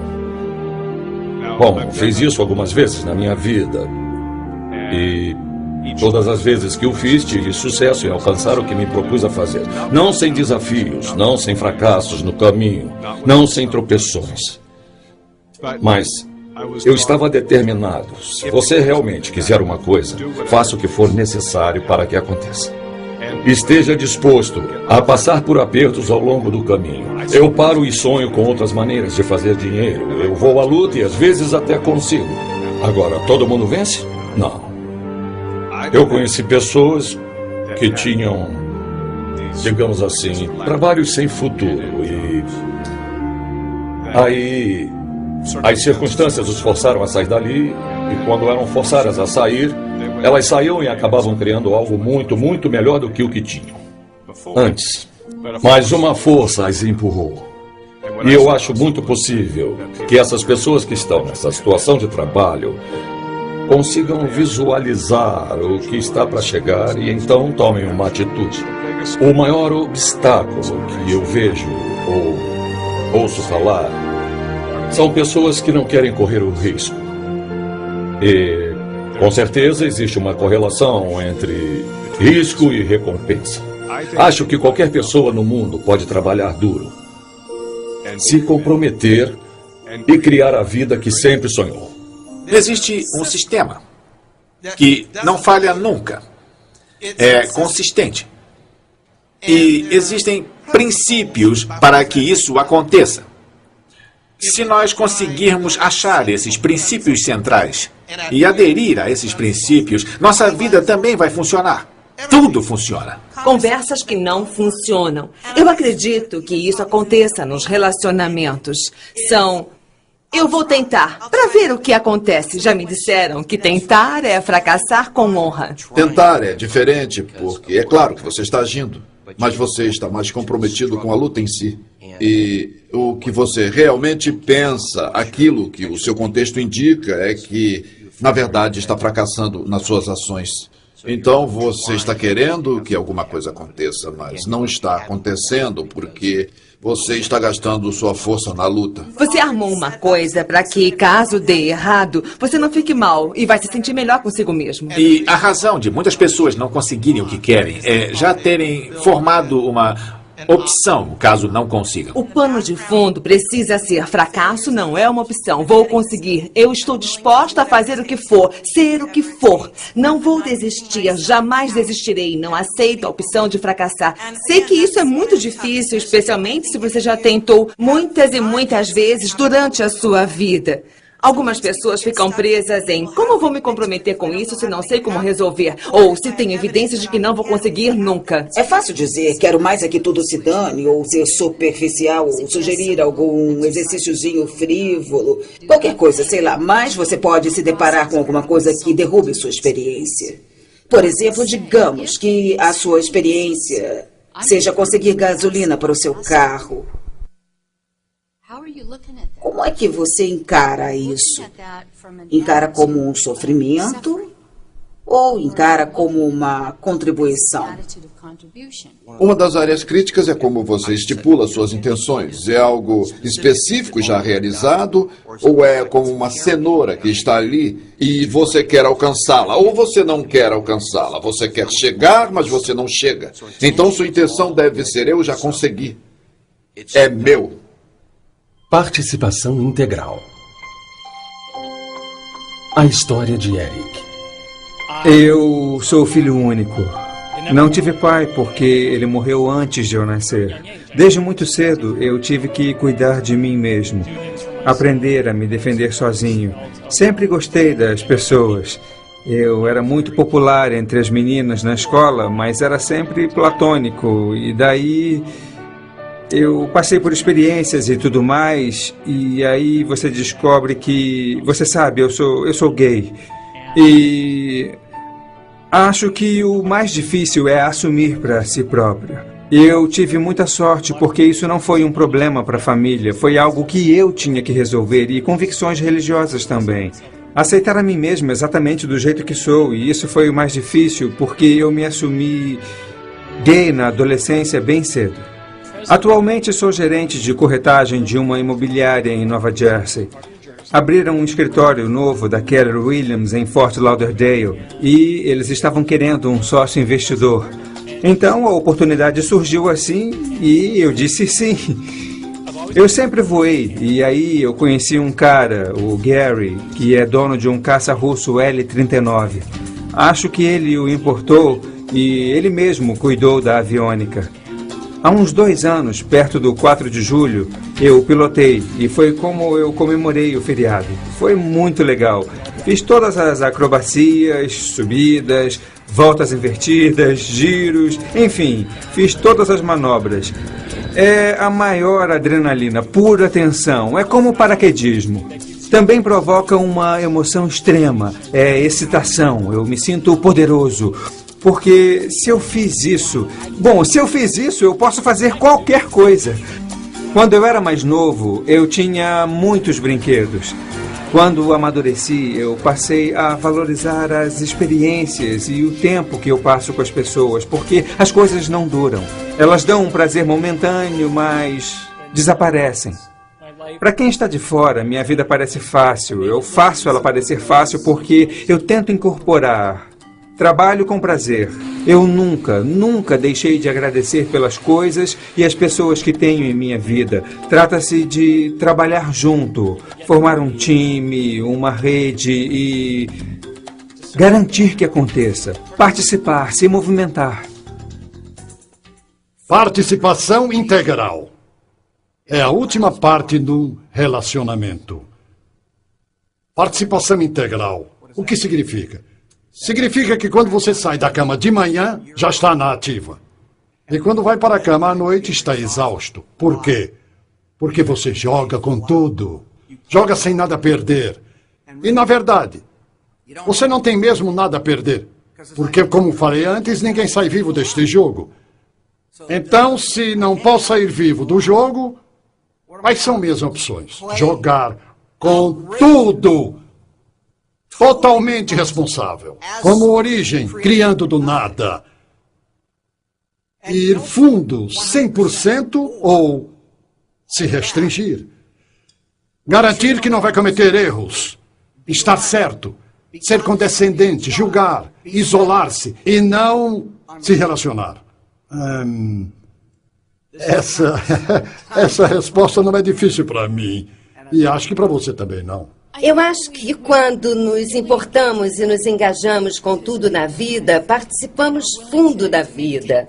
Bom, fiz isso algumas vezes na minha vida. E todas as vezes que o fiz, tive sucesso em alcançar o que me propus a fazer. Não sem desafios, não sem fracassos no caminho, não sem tropeções. Mas eu estava determinado. Se você realmente quiser uma coisa, faça o que for necessário para que aconteça. Esteja disposto a passar por apertos ao longo do caminho. Eu paro e sonho com outras maneiras de fazer dinheiro. Eu vou à luta e às vezes até consigo. Agora, todo mundo vence? Não. Eu conheci pessoas que tinham, digamos assim, trabalhos sem futuro. E aí as circunstâncias os forçaram a sair dali. E quando eram forçadas a sair, elas saíam e acabavam criando algo muito, muito melhor do que o que tinham antes. Mas uma força as empurrou. E eu acho muito possível que essas pessoas que estão nessa situação de trabalho consigam visualizar o que está para chegar e então tomem uma atitude. O maior obstáculo que eu vejo ou ouço falar são pessoas que não querem correr o risco. E com certeza existe uma correlação entre risco e recompensa. Acho que qualquer pessoa no mundo pode trabalhar duro, se comprometer e criar a vida que sempre sonhou. Existe um sistema que não falha nunca. É consistente. E existem princípios para que isso aconteça. Se nós conseguirmos achar esses princípios centrais e aderir a esses princípios, nossa vida também vai funcionar. Tudo funciona. Conversas que não funcionam. Eu acredito que isso aconteça nos relacionamentos. Eu vou tentar, para ver o que acontece. Já me disseram que tentar é fracassar com honra. Tentar é diferente, porque é claro que você está agindo, mas você está mais comprometido com a luta em si. E o que você realmente pensa, aquilo que o seu contexto indica, é que, na verdade, está fracassando nas suas ações. Então, você está querendo que alguma coisa aconteça, mas não está acontecendo porque você está gastando sua força na luta. Você armou uma coisa para que, caso dê errado, você não fique mal e vai se sentir melhor consigo mesmo. E a razão de muitas pessoas não conseguirem o que querem é já terem formado uma opção, caso não consigam. O pano de fundo precisa ser: fracasso não é uma opção. Vou conseguir. Eu estou disposta a fazer o que for, ser o que for. Não vou desistir, jamais desistirei. Não aceito a opção de fracassar. Sei que isso é muito difícil, especialmente se você já tentou muitas e muitas vezes durante a sua vida. Algumas pessoas ficam presas em: como vou me comprometer com isso se não sei como resolver? Ou se tenho evidências de que não vou conseguir nunca. É fácil dizer: quero mais é que tudo se dane, ou ser superficial, ou sugerir algum exercíciozinho frívolo, qualquer coisa, sei lá. Mas você pode se deparar com alguma coisa que derrube sua experiência. Por exemplo, digamos que a sua experiência seja conseguir gasolina para o seu carro. Como é que você encara isso? Encara como um sofrimento ou encara como uma contribuição? Uma das áreas críticas é como você estipula suas intenções. É algo específico já realizado ou é como uma cenoura que está ali e você quer alcançá-la ou você não quer alcançá-la? Você quer chegar, mas você não chega. Então sua intenção deve ser: eu já consegui. É meu. Participação integral. A história de Eric. Eu sou filho único. Não tive pai porque ele morreu antes de eu nascer. Desde muito cedo eu tive que cuidar de mim mesmo, aprender a me defender sozinho. Sempre gostei das pessoas. Eu era muito popular entre as meninas na escola, mas era sempre platônico. E daí eu passei por experiências e tudo mais, e aí você descobre que, você sabe, eu sou gay. E acho que o mais difícil é assumir para si próprio. Eu tive muita sorte porque isso não foi um problema para a família, foi algo que eu tinha que resolver, e convicções religiosas também. Aceitar a mim mesmo exatamente do jeito que sou, e isso foi o mais difícil porque eu me assumi gay na adolescência bem cedo. Atualmente sou gerente de corretagem de uma imobiliária em Nova Jersey. Abriram um escritório novo da Keller Williams em Fort Lauderdale e eles estavam querendo um sócio investidor. Então a oportunidade surgiu assim e eu disse sim. Eu sempre voei e aí eu conheci um cara, o Gary, que é dono de um caça russo L-39. Acho que ele o importou e ele mesmo cuidou da aviônica. Há uns 2 anos, perto do 4 de julho, eu pilotei e foi como eu comemorei o feriado. Foi muito legal. Fiz todas as acrobacias, subidas, voltas invertidas, giros, enfim, fiz todas as manobras. É a maior adrenalina, pura tensão, é como o paraquedismo. Também provoca uma emoção extrema, é excitação, eu me sinto poderoso. Porque se eu fiz isso, eu posso fazer qualquer coisa. Quando eu era mais novo, eu tinha muitos brinquedos. Quando amadureci, eu passei a valorizar as experiências e o tempo que eu passo com as pessoas, porque as coisas não duram. Elas dão um prazer momentâneo, mas desaparecem. Para quem está de fora, minha vida parece fácil. Eu faço ela parecer fácil porque eu tento incorporar Trabalho com prazer. Eu nunca deixei de agradecer pelas coisas e as pessoas que tenho em minha vida. Trata-se de trabalhar junto, formar um time, uma rede e garantir que aconteça. Participar, se movimentar. Participação integral. É a última parte do relacionamento. Participação integral. O que significa? Significa que quando você sai da cama de manhã, já está na ativa. E quando vai para a cama à noite, está exausto. Por quê? Porque você joga com tudo. Joga sem nada a perder. E, na verdade, você não tem mesmo nada a perder. Porque, como falei antes, ninguém sai vivo deste jogo. Então, se não posso sair vivo do jogo, quais são minhas opções? Jogar com tudo. Totalmente responsável. Como origem, criando do nada. Ir fundo 100% ou se restringir. Garantir que não vai cometer erros. Estar certo. Ser condescendente, julgar, isolar-se e não se relacionar. Essa resposta não é difícil para mim. E acho que para você também não. Eu acho que quando nos importamos e nos engajamos com tudo na vida, participamos fundo da vida.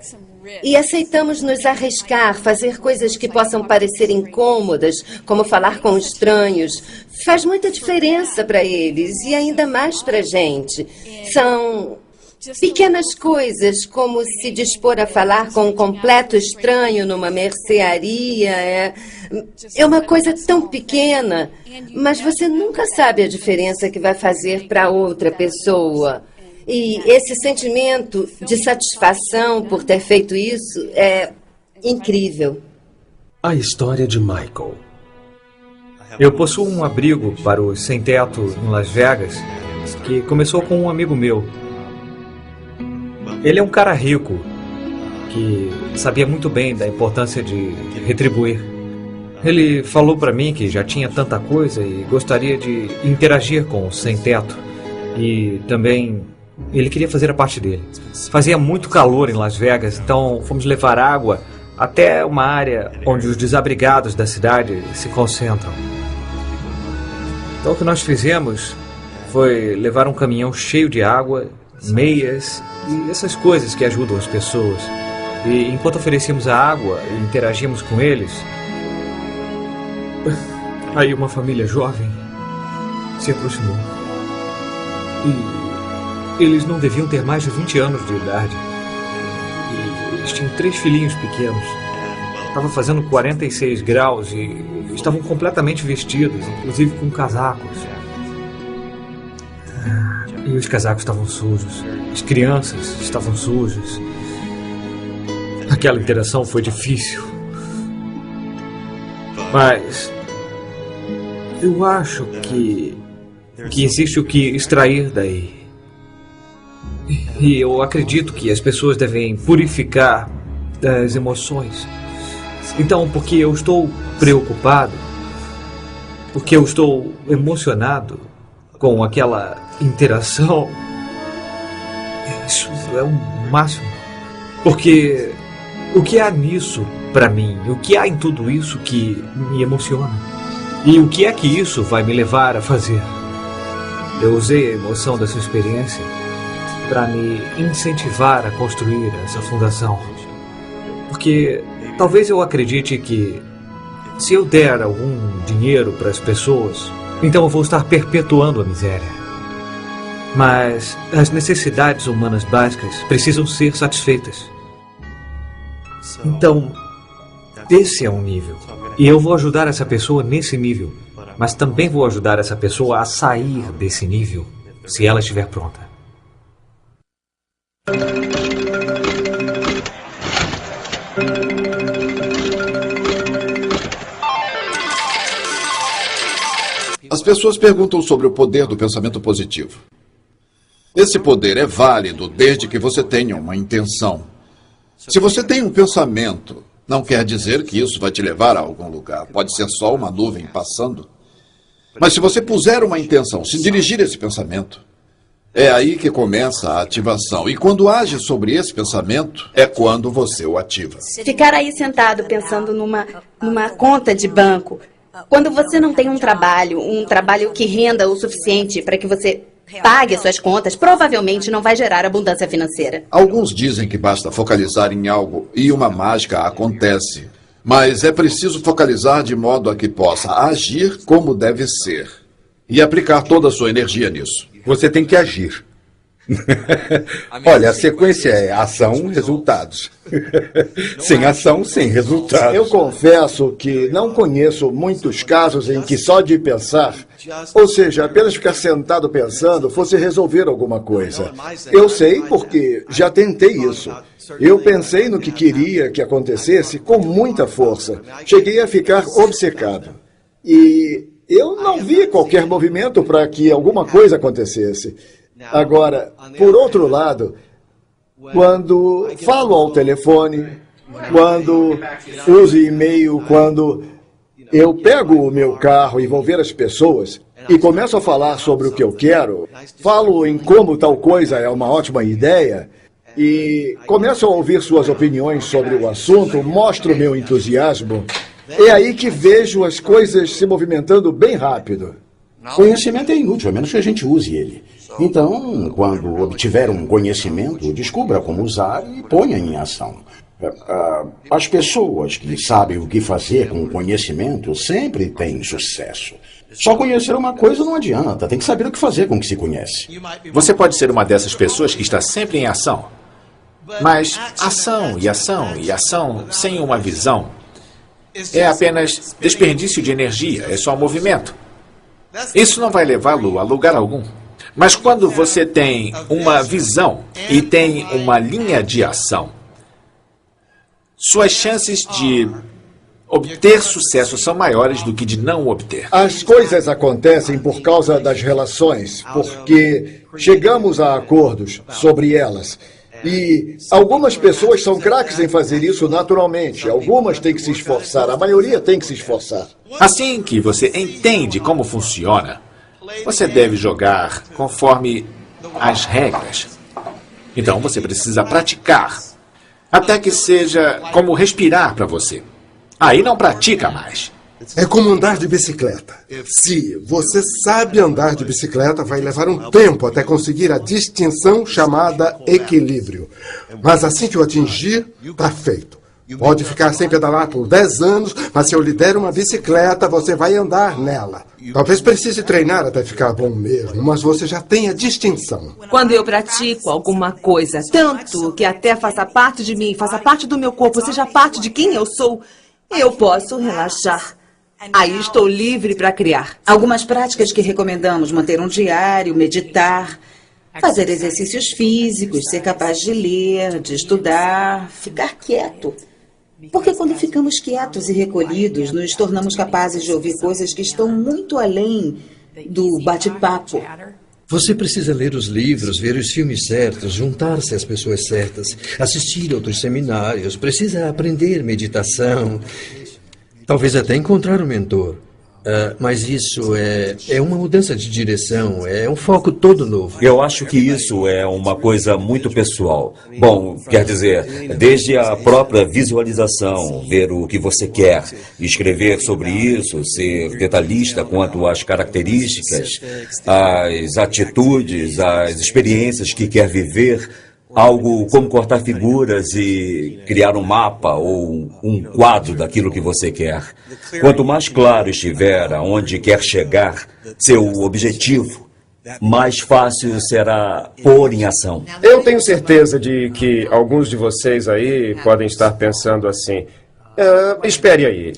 E aceitamos nos arriscar, fazer coisas que possam parecer incômodas, como falar com estranhos. Faz muita diferença para eles e ainda mais para a gente. São pequenas coisas, como se dispor a falar com um completo estranho numa mercearia. É uma coisa tão pequena, mas você nunca sabe a diferença que vai fazer para outra pessoa. E esse sentimento de satisfação por ter feito isso é incrível. A história de Michael. Eu possuo um abrigo para os sem-teto em Las Vegas, que começou com um amigo meu. Ele é um cara rico, que sabia muito bem da importância de retribuir. Ele falou para mim que já tinha tanta coisa e gostaria de interagir com os sem-teto. E também ele queria fazer a parte dele. Fazia muito calor em Las Vegas, então fomos levar água até uma área onde os desabrigados da cidade se concentram. Então o que nós fizemos foi levar um caminhão cheio de água, meias e essas coisas que ajudam as pessoas. E enquanto oferecíamos a água e interagíamos com eles, aí uma família jovem se aproximou. E eles não deviam ter mais de 20 anos de idade. E eles tinham 3 filhinhos pequenos. Estava fazendo 46 graus e estavam completamente vestidos, inclusive com casacos. E os casacos estavam sujos. As crianças estavam sujas. Aquela interação foi difícil. Mas eu acho que existe o que extrair daí. E eu acredito que as pessoas devem purificar das emoções. Então, porque eu estou preocupado, porque eu estou emocionado com aquela interação, isso é o máximo. Porque o que há nisso para mim? O que há em tudo isso que me emociona? E o que é que isso vai me levar a fazer? Eu usei a emoção dessa experiência para me incentivar a construir essa fundação. Porque talvez eu acredite que se eu der algum dinheiro para as pessoas, então eu vou estar perpetuando a miséria. Mas as necessidades humanas básicas precisam ser satisfeitas. Então, esse é um nível. E eu vou ajudar essa pessoa nesse nível. Mas também vou ajudar essa pessoa a sair desse nível, se ela estiver pronta. As pessoas perguntam sobre o poder do pensamento positivo. Esse poder é válido desde que você tenha uma intenção. Se você tem um pensamento, não quer dizer que isso vai te levar a algum lugar. Pode ser só uma nuvem passando. Mas se você puser uma intenção, se dirigir esse pensamento, É aí que começa a ativação. E quando age sobre esse pensamento, é quando você o ativa. Ficar aí sentado pensando numa conta de banco, quando você não tem um trabalho que renda o suficiente para que você pague as suas contas, provavelmente não vai gerar abundância financeira. Alguns dizem que basta focalizar em algo e uma mágica acontece. Mas é preciso focalizar de modo a que possa agir como deve ser. E aplicar toda a sua energia nisso. Você tem que agir. Olha, a sequência é ação, resultados. Sem ação, sem resultados. Eu confesso que não conheço muitos casos em que só de pensar, ou seja, apenas ficar sentado pensando, fosse resolver alguma coisa. Eu sei porque já tentei isso. Eu pensei no que queria que acontecesse com muita força. Cheguei a ficar obcecado. E eu não vi qualquer movimento para que alguma coisa acontecesse. Agora, por outro lado, quando falo ao telefone, quando uso e-mail, quando eu pego o meu carro e vou ver as pessoas e começo a falar sobre o que eu quero, falo em como tal coisa é uma ótima ideia e começo a ouvir suas opiniões sobre o assunto, mostro meu entusiasmo, é aí que vejo as coisas se movimentando bem rápido. Conhecimento é inútil, a menos que a gente use ele. Então, quando obtiver um conhecimento, descubra como usar e ponha em ação. As pessoas que sabem o que fazer com o conhecimento sempre têm sucesso. Só conhecer uma coisa não adianta, tem que saber o que fazer com o que se conhece. Você pode ser uma dessas pessoas que está sempre em ação. Mas ação e ação e ação sem uma visão é apenas desperdício de energia, é só movimento. Isso não vai levá-lo a lugar algum. Mas quando você tem uma visão e tem uma linha de ação, suas chances de obter sucesso são maiores do que de não obter. As coisas acontecem por causa das relações, porque chegamos a acordos sobre elas. E algumas pessoas são craques em fazer isso naturalmente. Algumas têm que se esforçar, a maioria tem que se esforçar. Assim que você entende como funciona, você deve jogar conforme as regras. Então você precisa praticar, até que seja como respirar para você. Aí não pratica mais. É como andar de bicicleta. Se você sabe andar de bicicleta, vai levar um tempo até conseguir a distinção chamada equilíbrio. Mas assim que o atingir, está feito. Pode ficar sem pedalar por 10 anos, mas se eu lhe der uma bicicleta, você vai andar nela. Talvez precise treinar até ficar bom mesmo, mas você já tem a distinção. Quando eu pratico alguma coisa, tanto que até faça parte de mim, faça parte do meu corpo, seja parte de quem eu sou, eu posso relaxar. Aí estou livre para criar. Algumas práticas que recomendamos: manter um diário, meditar, fazer exercícios físicos, ser capaz de ler, de estudar, ficar quieto. Porque quando ficamos quietos e recolhidos, nos tornamos capazes de ouvir coisas que estão muito além do bate-papo. Você precisa ler os livros, ver os filmes certos, juntar-se às pessoas certas, assistir a outros seminários, precisa aprender meditação, talvez até encontrar um mentor. Mas isso é uma mudança de direção, é um foco todo novo. Eu acho que isso é uma coisa muito pessoal. Bom, quer dizer, desde a própria visualização, ver o que você quer, escrever sobre isso, ser detalhista quanto às características, às atitudes, às experiências que quer viver. Algo como cortar figuras e criar um mapa ou um quadro daquilo que você quer. Quanto mais claro estiver aonde quer chegar, seu objetivo, mais fácil será pôr em ação. Eu tenho certeza de que alguns de vocês aí podem estar pensando assim: espere aí.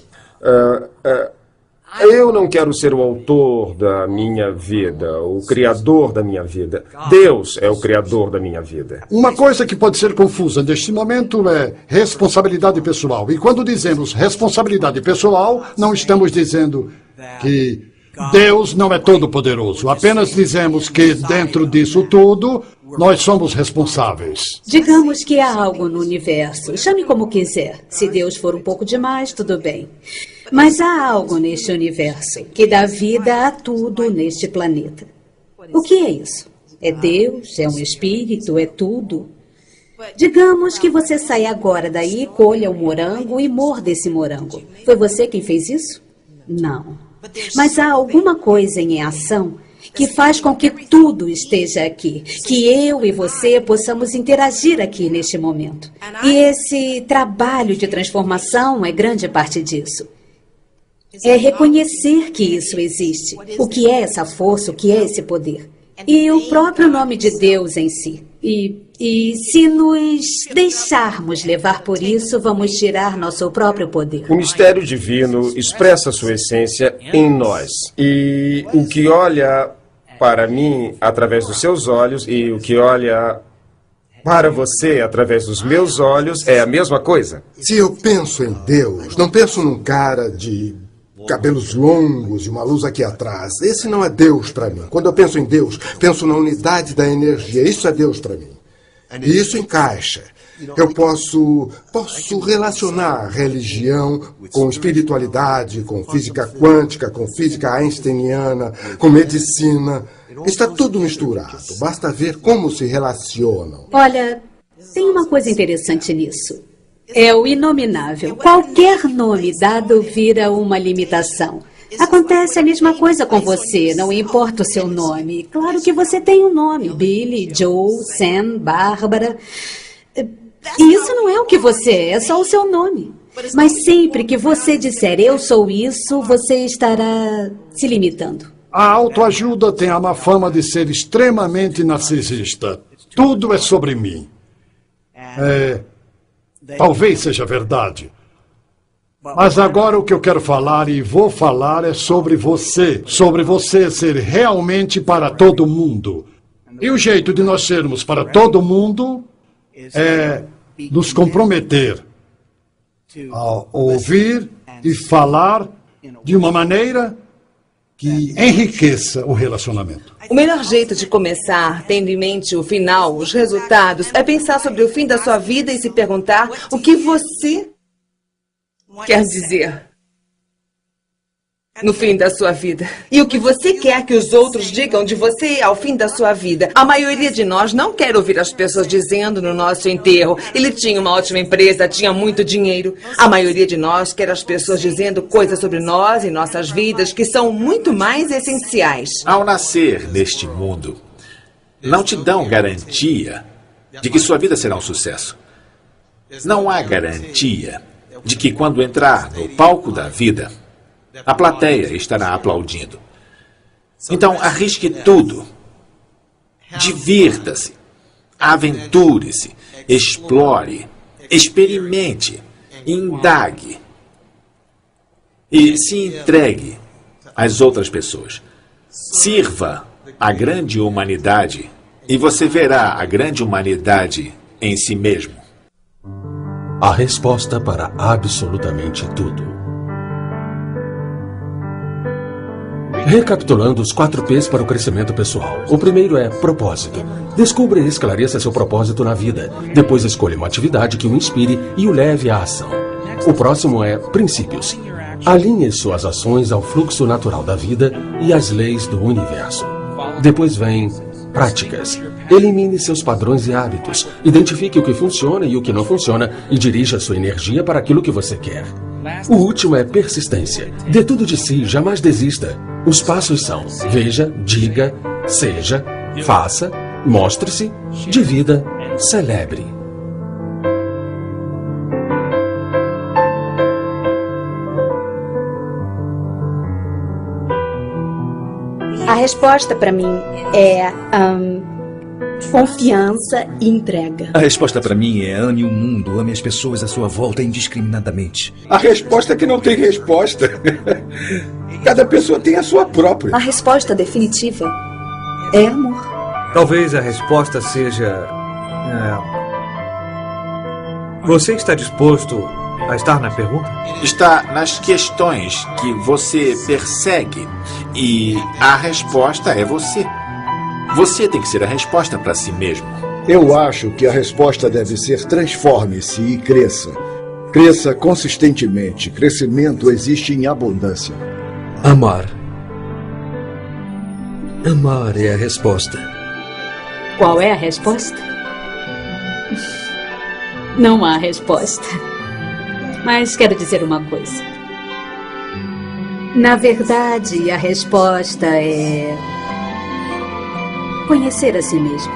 Eu não quero ser o autor da minha vida, o criador da minha vida. Deus é o criador da minha vida. Uma coisa que pode ser confusa neste momento é responsabilidade pessoal. E quando dizemos responsabilidade pessoal, não estamos dizendo que Deus não é todo-poderoso. Apenas dizemos que dentro disso tudo, nós somos responsáveis. Digamos que há algo no universo. Chame como quiser. Se Deus for um pouco demais, tudo bem. Mas há algo neste universo que dá vida a tudo neste planeta. O que é isso? É Deus, é um espírito, é tudo. Digamos que você saia agora daí, colha um morango e morda esse morango. Foi você quem fez isso? Não. Mas há alguma coisa em ação que faz com que tudo esteja aqui, que eu e você possamos interagir aqui neste momento. E esse trabalho de transformação é grande parte disso. É reconhecer que isso existe, o que é essa força, o que é esse poder. E o próprio nome de Deus em si. E se nos deixarmos levar por isso, vamos tirar nosso próprio poder. O mistério divino expressa sua essência em nós. E o que olha para mim através dos seus olhos e o que olha para você através dos meus olhos é a mesma coisa. Se eu penso em Deus, não penso num cara de cabelos longos e uma luz aqui atrás. Esse não é Deus para mim. Quando eu penso em Deus, penso na unidade da energia. Isso é Deus para mim. E isso encaixa. Eu posso relacionar religião com espiritualidade, com física quântica, com física einsteiniana, com medicina. Está tudo misturado. Basta ver como se relacionam. Olha, tem uma coisa interessante nisso. É o inominável. Qualquer nome dado vira uma limitação. Acontece a mesma coisa com você, não importa o seu nome. Claro que você tem um nome. Billy, Joe, Sam, Bárbara. E isso não é o que você é só o seu nome. Mas sempre que você disser eu sou isso, você estará se limitando. A autoajuda tem a má fama de ser extremamente narcisista. Tudo é sobre mim. Talvez seja verdade. Mas agora o que eu quero falar e vou falar é sobre você. Sobre você ser realmente para todo mundo. E o jeito de nós sermos para todo mundo é nos comprometer a ouvir e falar de uma maneira que enriqueça o relacionamento. O melhor jeito de começar, tendo em mente o final, os resultados, é pensar sobre o fim da sua vida e se perguntar o que você quer dizer no fim da sua vida. E o que você quer que os outros digam de você ao fim da sua vida. A maioria de nós não quer ouvir as pessoas dizendo no nosso enterro: ele tinha uma ótima empresa, tinha muito dinheiro. A maioria de nós quer as pessoas dizendo coisas sobre nós e nossas vidas que são muito mais essenciais. Ao nascer neste mundo, não te dão garantia de que sua vida será um sucesso. Não há garantia de que quando entrar no palco da vida, a plateia estará aplaudindo. Então, arrisque tudo. Divirta-se. Aventure-se. Explore. Experimente. Indague. E se entregue às outras pessoas. Sirva a grande humanidade e você verá a grande humanidade em si mesmo. A resposta para absolutamente tudo. Recapitulando os 4 P's para o crescimento pessoal. O primeiro é propósito. Descubra e esclareça seu propósito na vida. Depois escolha uma atividade que o inspire e o leve à ação. O próximo é princípios. Alinhe suas ações ao fluxo natural da vida e às leis do universo. Depois vem práticas. Elimine seus padrões e hábitos. Identifique o que funciona e o que não funciona e dirija sua energia para aquilo que você quer. O último é persistência. Dê tudo de si, jamais desista. Os passos são: veja, diga, seja, faça, mostre-se, divida, celebre. A resposta para mim é confiança e entrega. A resposta para mim é ame o mundo, ame as pessoas à sua volta indiscriminadamente. A resposta é que não tem resposta. Cada pessoa tem a sua própria. A resposta definitiva é amor. Talvez a resposta seja... Você está disposto a estar na pergunta? Está nas questões que você persegue e a resposta é você. Você tem que ser a resposta para si mesmo. Eu acho que a resposta deve ser transforme-se e cresça. Cresça consistentemente. Crescimento existe em abundância. Amar. Amar é a resposta. Qual é a resposta? Não há resposta. Mas quero dizer uma coisa. Na verdade, a resposta é conhecer a si mesmo.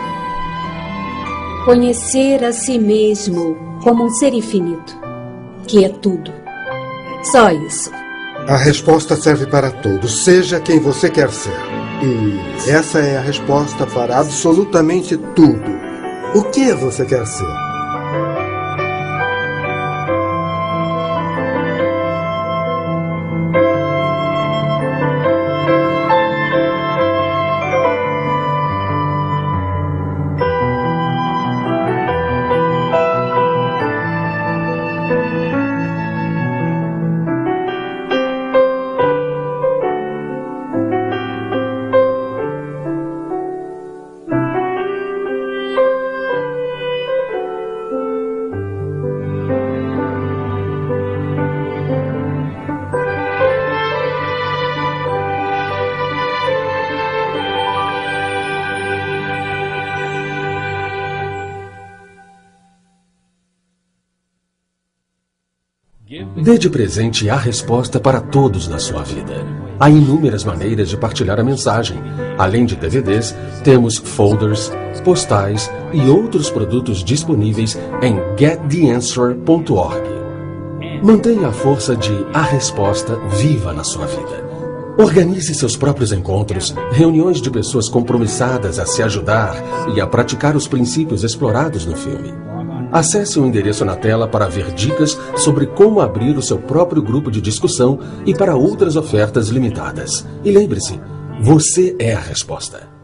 Conhecer a si mesmo como um ser infinito, que é tudo. Só isso. A resposta serve para todos, seja quem você quer ser. E essa é a resposta para absolutamente tudo. O que você quer ser? Dê de presente a resposta para todos na sua vida. Há inúmeras maneiras de partilhar a mensagem. Além de DVDs, temos folders, postais e outros produtos disponíveis em gettheanswer.org. Mantenha a força de A Resposta viva na sua vida. Organize seus próprios encontros, reuniões de pessoas compromissadas a se ajudar e a praticar os princípios explorados no filme. Acesse o endereço na tela para ver dicas sobre como abrir o seu próprio grupo de discussão e para outras ofertas limitadas. E lembre-se, você é a resposta.